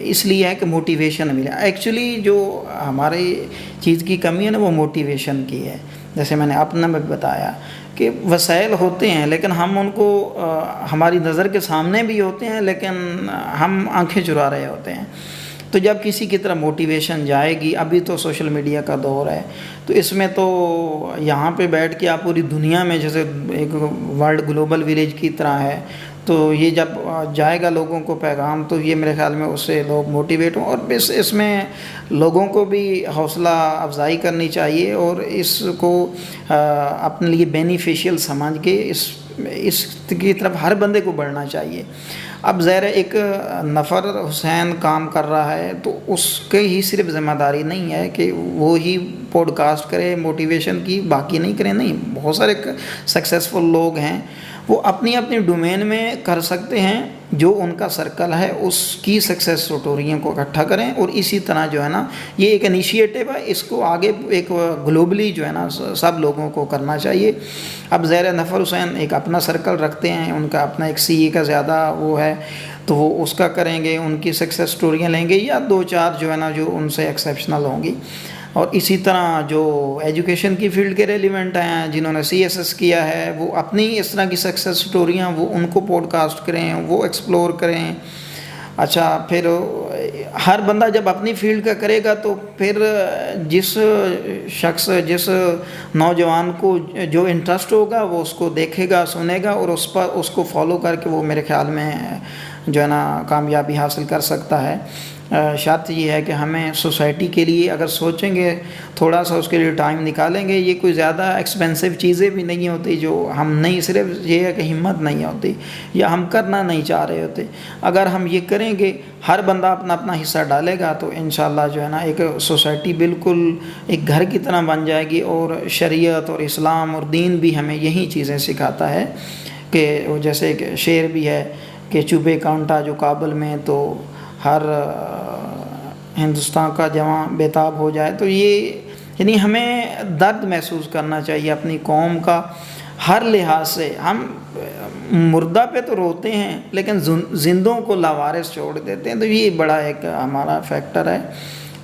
اس لیے ہے کہ موٹیویشن ملا. ایکچولی جو ہماری چیز کی کمی ہے نا, وہ موٹیویشن کی ہے. جیسے میں نے اپنا میں بتایا کہ وسائل ہوتے ہیں, لیکن ہم ان کو ہماری نظر کے سامنے بھی ہوتے ہیں, لیکن ہم آنکھیں چرا رہے ہوتے ہیں. تو جب کسی کی طرف موٹیویشن جائے گی, ابھی تو سوشل میڈیا کا دور ہے, تو اس میں تو یہاں پہ بیٹھ کے آپ پوری دنیا میں, جیسے ایک ورلڈ گلوبل ولیج کی طرح ہے, تو یہ جب جائے گا لوگوں کو پیغام, تو یہ میرے خیال میں اس سے لوگ موٹیویٹ ہوں. اور اس میں لوگوں کو بھی حوصلہ افزائی کرنی چاہیے, اور اس کو اپنے لیے بینیفیشیل سمجھ کے اس کی طرف ہر بندے کو بڑھنا چاہیے. اب ظاہر ایک نفر حسین کام کر رہا ہے, تو اس کے ہی صرف ذمہ داری نہیں ہے کہ وہ ہی پوڈ کاسٹ کرے موٹیویشن کی, باقی نہیں کریں. نہیں, بہت سارے سکسیسفل لوگ ہیں, وہ اپنی اپنی ڈومین میں کر سکتے ہیں. جو ان کا سرکل ہے اس کی سکسیس اسٹوریوں کو اکٹھا کریں, اور اسی طرح جو ہے نا یہ ایک انیشیٹو ہے, اس کو آگے ایک گلوبلی جو ہے نا سب لوگوں کو کرنا چاہیے. اب ظاہر نفر حسین ایک اپنا سرکل رکھتے ہیں, ان کا اپنا ایک CA کا زیادہ وہ ہے, تو وہ اس کا کریں گے, ان کی سکسیس اسٹوریاں لیں گے, یا 2-4 جو ہے نا جو ان سے ایکسیپشنل ہوں گی. اور اسی طرح جو ایجوکیشن کی فیلڈ کے ریلیونٹ ہیں, جنہوں نے CSS کیا ہے, وہ اپنی اس طرح کی سکسیس اسٹوریاں وہ ان کو پوڈ کاسٹ کریں, وہ ایکسپلور کریں. اچھا, پھر ہر بندہ جب اپنی فیلڈ کا کرے گا, تو پھر جس شخص, جس نوجوان کو جو انٹرسٹ ہوگا, وہ اس کو دیکھے گا, سنے گا, اور اس کو فالو کر کے وہ میرے خیال میں جو ہے نا کامیابی حاصل کر سکتا ہے. شرط یہ ہے کہ ہمیں سوسائٹی کے لیے اگر سوچیں گے, تھوڑا سا اس کے لیے ٹائم نکالیں گے. یہ کوئی زیادہ ایکسپینسو چیزیں بھی نہیں ہوتی جو ہم نہیں, صرف یہ ہے کہ ہمت نہیں ہوتی یا ہم کرنا نہیں چاہ رہے ہوتے. اگر ہم یہ کریں گے, ہر بندہ اپنا اپنا حصہ ڈالے گا, تو انشاءاللہ جو ہے نا ایک سوسائٹی بالکل ایک گھر کی طرح بن جائے گی. اور شریعت اور اسلام اور دین بھی ہمیں یہی چیزیں سکھاتا ہے کہ جیسے ایک شعر بھی ہے کہ چوبے کانٹا جو کابل میں, تو ہر ہندوستان کا جواں بیتاب ہو جائے. تو یہ یعنی ہمیں درد محسوس کرنا چاہیے اپنی قوم کا ہر لحاظ سے. ہم مردہ پہ تو روتے ہیں لیکن زندوں کو لاوارث چھوڑ دیتے ہیں. تو یہ بڑا ایک ہمارا فیکٹر ہے.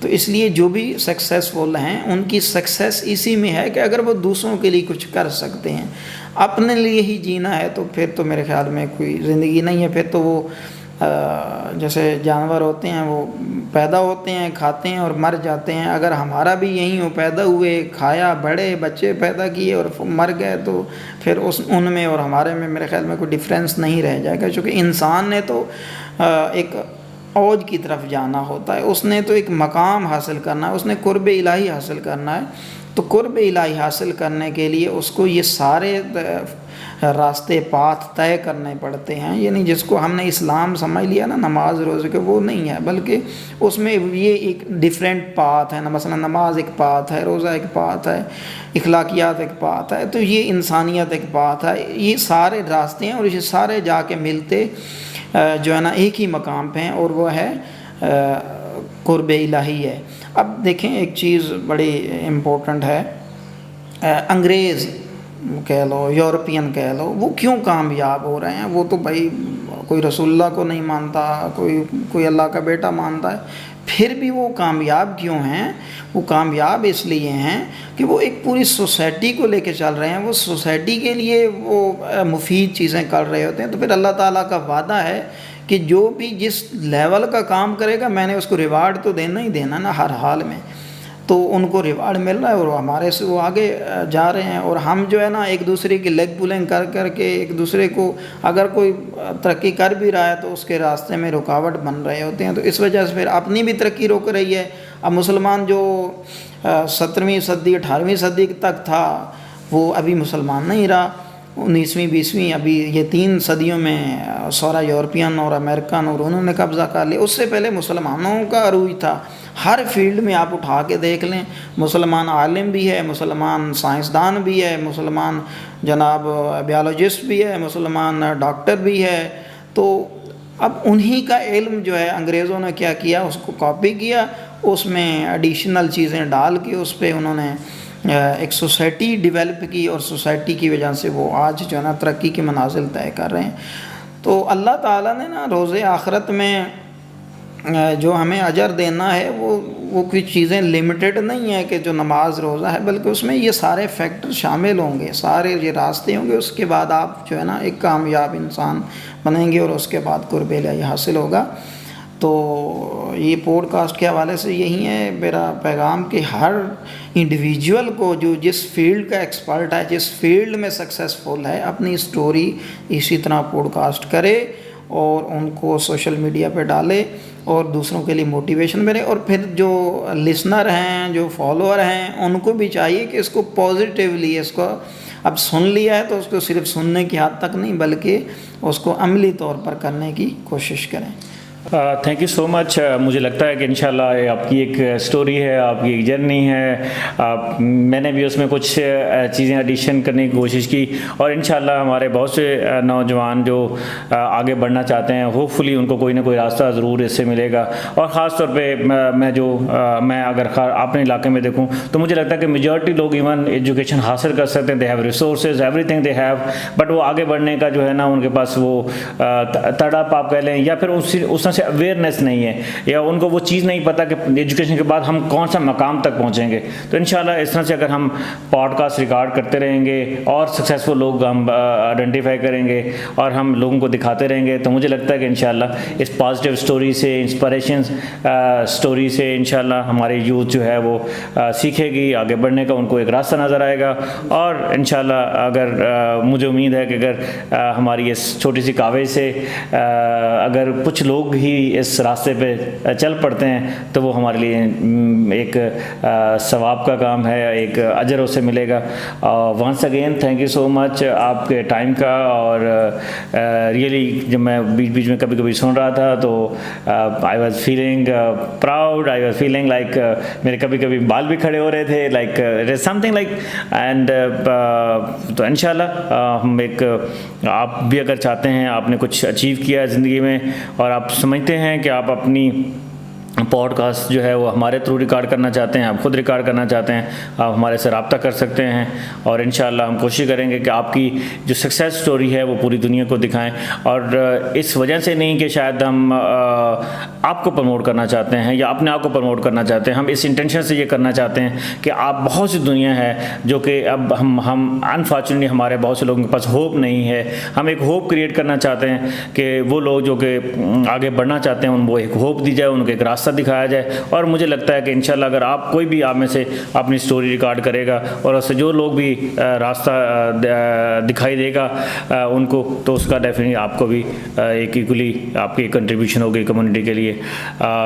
تو اس لیے جو بھی سکسیسفل ہیں ان کی سکسیس اسی میں ہے کہ اگر وہ دوسروں کے لیے کچھ کر سکتے ہیں. اپنے لیے ہی جینا ہے تو پھر تو میرے خیال میں کوئی زندگی نہیں ہے. پھر تو وہ جیسے جانور ہوتے ہیں وہ پیدا ہوتے ہیں کھاتے ہیں اور مر جاتے ہیں. اگر ہمارا بھی یہیں ہو پیدا ہوئے کھایا بڑے بچے پیدا کیے اور مر گئے تو پھر ان میں اور ہمارے میں میرے خیال میں کوئی ڈفرینس نہیں رہ جائے گا. چونکہ انسان نے تو ایک اوج کی طرف جانا ہوتا ہے. اس نے تو ایک مقام حاصل کرنا ہے, اس نے قرب الہی حاصل کرنا ہے. تو قرب الہی حاصل کرنے کے لیے اس کو یہ سارے راستے پاتھ طے کرنے پڑتے ہیں. یعنی جس کو ہم نے اسلام سمجھ لیا نا نماز روزے کے, وہ نہیں ہے, بلکہ اس میں یہ ایک ڈیفرنٹ پاتھ ہے. مثلا نماز ایک پاتھ ہے, روزہ ایک پاتھ ہے, اخلاقیات ایک پاتھ ہے, تو یہ انسانیت ایک پاتھ ہے. یہ سارے راستے ہیں اور یہ سارے جا کے ملتے جو ہے نا ایک ہی مقام پہ ہیں اور وہ ہے قرب الہی ہے. اب دیکھیں ایک چیز بڑی امپورٹنٹ ہے. انگریز کہہ لو یورپین کہہ لو, وہ کیوں کامیاب ہو رہے ہیں؟ وہ تو بھائی کوئی رسول اللہ کو نہیں مانتا, کوئی اللہ کا بیٹا مانتا ہے, پھر بھی وہ کامیاب کیوں ہیں؟ وہ کامیاب اس لیے ہیں کہ وہ ایک پوری سوسائٹی کو لے کے چل رہے ہیں. وہ سوسائٹی کے لیے وہ مفید چیزیں کر رہے ہوتے ہیں. تو پھر اللہ تعالیٰ کا وعدہ ہے کہ جو بھی جس لیول کا کام کرے گا میں نے اس کو ریوارڈ تو دینا ہی دینا نا ہر حال میں. تو ان کو ریوارڈ مل رہا ہے اور ہمارے سے وہ آگے جا رہے ہیں. اور ہم جو ہے نا ایک دوسرے کی لیگ پولنگ کر کے ایک دوسرے کو اگر کوئی ترقی کر بھی رہا ہے تو اس کے راستے میں رکاوٹ بن رہے ہوتے ہیں. تو اس وجہ سے پھر اپنی بھی ترقی روک رہی ہے. اب مسلمان جو 17ویں صدی 18ویں صدی تک تھا وہ ابھی مسلمان نہیں رہا. 19ویں 20ویں ابھی یہ 3 صدیوں میں سارا یورپین اور امریکن اور انہوں نے قبضہ کر لیا. اس سے پہلے مسلمانوں کا عروج تھا. ہر فیلڈ میں آپ اٹھا کے دیکھ لیں, مسلمان عالم بھی ہے, مسلمان سائنسدان بھی ہے, مسلمان جناب بیالوجسٹ بھی ہے, مسلمان ڈاکٹر بھی ہے. تو اب انہی کا علم جو ہے انگریزوں نے کیا کیا, اس کو کاپی کیا, اس میں ایڈیشنل چیزیں ڈال کے اس پہ انہوں نے ایک سوسائٹی ڈیولپ کی اور سوسائٹی کی وجہ سے وہ آج جو ہے نا ترقی کی منازل طے کر رہے ہیں. تو اللہ تعالیٰ نے نا روز آخرت میں جو ہمیں اجر دینا ہے وہ کچھ چیزیں لمیٹڈ نہیں ہے کہ جو نماز روزہ ہے, بلکہ اس میں یہ سارے فیکٹر شامل ہوں گے, سارے یہ راستے ہوں گے. اس کے بعد آپ جو ہے نا ایک کامیاب انسان بنیں گے اور اس کے بعد قرب الہی حاصل ہوگا. تو یہ پوڈ کاسٹ کے حوالے سے یہی ہے میرا پیغام کہ ہر انڈیویجول کو جو جس فیلڈ کا ایکسپرٹ ہے, جس فیلڈ میں سکسیسفل ہے, اپنی سٹوری اسی طرح پوڈ کاسٹ کرے اور ان کو سوشل میڈیا پہ ڈالے اور دوسروں کے لیے موٹیویشن ملے. اور پھر جو لسنر ہیں جو فالوور ہیں ان کو بھی چاہیے کہ اس کو پازیٹیولی اس کو اب سن لیا ہے تو اس کو صرف سننے کی حد تک نہیں بلکہ اس کو عملی طور پر کرنے کی کوشش کریں. تھینک یو سو مچ. مجھے لگتا ہے کہ انشاءاللہ آپ کی ایک سٹوری ہے, آپ کی ایک جرنی ہے. میں نے بھی اس میں کچھ چیزیں ایڈیشن کرنے کی کوشش کی اور انشاءاللہ ہمارے بہت سے نوجوان جو آگے بڑھنا چاہتے ہیں ہوپ فلی ان کو کوئی نہ کوئی راستہ ضرور اس سے ملے گا. اور خاص طور پہ میں اگر اپنے علاقے میں دیکھوں تو مجھے لگتا ہے کہ میجورٹی لوگ ایون ایجوکیشن حاصل کر سکتے ہیں, they have resources every thing they have, but وہ آگے بڑھنے کا جو ہے نا ان کے پاس وہ تڑپ آپ کہہ لیں یا پھر اس سے اویئرنیس نہیں ہے یا ان کو وہ چیز نہیں پتہ کہ ایجوکیشن کے بعد ہم کون سا مقام تک پہنچیں گے. تو انشاءاللہ اس طرح سے اگر ہم پوڈ کاسٹ ریکارڈ کرتے رہیں گے اور سکسیزفل لوگ ہم آئیڈینٹیفائی کریں گے اور ہم لوگوں کو دکھاتے رہیں گے تو مجھے لگتا ہے کہ انشاءاللہ اس پازیٹیو سٹوری سے انسپریشن سٹوری سے انشاءاللہ ہماری یوتھ جو ہے وہ سیکھے گی, آگے بڑھنے کا ان کو ایک راستہ نظر آئے گا. اور انشاءاللہ اگر مجھے امید ہے کہ اگر ہماری اس چھوٹی سی کاوش سے اگر کچھ لوگ ہی اس راستے پہ چل پڑتے ہیں تو وہ ہمارے لیے ایک ثواب کا کام ہے, ایک اجر اس سے ملے گا. Once again thank you so much آپ کے ٹائم کا. اور ریئلی جب میں بیچ بیچ میں کبھی کبھی سن رہا تھا تو I was feeling proud, I was feeling like میرے کبھی کبھی بال بھی کھڑے ہو رہے تھے, like it is some thing like. And تو انشاءاللہ ہم ایک آپ بھی اگر چاہتے ہیں آپ نے کچھ اچیو کیا ہے زندگی میں اور آپ سمجھ سمجھتے ہیں کہ آپ اپنی پوڈ کاسٹ جو ہے وہ ہمارے تھرو ریکارڈ کرنا چاہتے ہیں، آپ خود ریکارڈ کرنا چاہتے ہیں، آپ ہمارے سے رابطہ کر سکتے ہیں، اور انشاءاللہ ہم کوشش کریں گے کہ آپ کی جو سکسیس سٹوری ہے وہ پوری دنیا کو دکھائیں. اور اس وجہ سے نہیں کہ شاید ہم آپ کو پروموٹ کرنا چاہتے ہیں یا اپنے آپ کو پروموٹ کرنا چاہتے ہیں، ہم اس انٹینشن سے یہ کرنا چاہتے ہیں کہ آپ بہت سی دنیا ہے جو کہ اب ہم انفارچونیٹلی ہمارے بہت سے لوگوں کے پاس ہوپ نہیں ہے، ہم ایک ہوپ کریٹ کرنا چاہتے ہیں کہ وہ لوگ جو کہ آگے بڑھنا چاہتے ہیں ان کو ایک ہوپ دی جائے، ان کو ایک راستہ دکھایا جائے. اور مجھے لگتا ہے کہ انشاءاللہ اگر آپ کوئی بھی آپ میں سے اپنی سٹوری ریکارڈ کرے گا اور اس سے جو لوگ بھی راستہ دکھائی دے گا ان کو، تو اس کا ڈیفینیٹلی آپ کو بھی ایک ایکولی آپ کی کنٹریبیوشن ہوگی کمیونٹی کے لیے.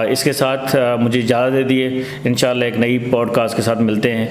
اس کے ساتھ مجھے اجازت دے دیے، انشاءاللہ ایک نئی پوڈ کاسٹ کے ساتھ ملتے ہیں.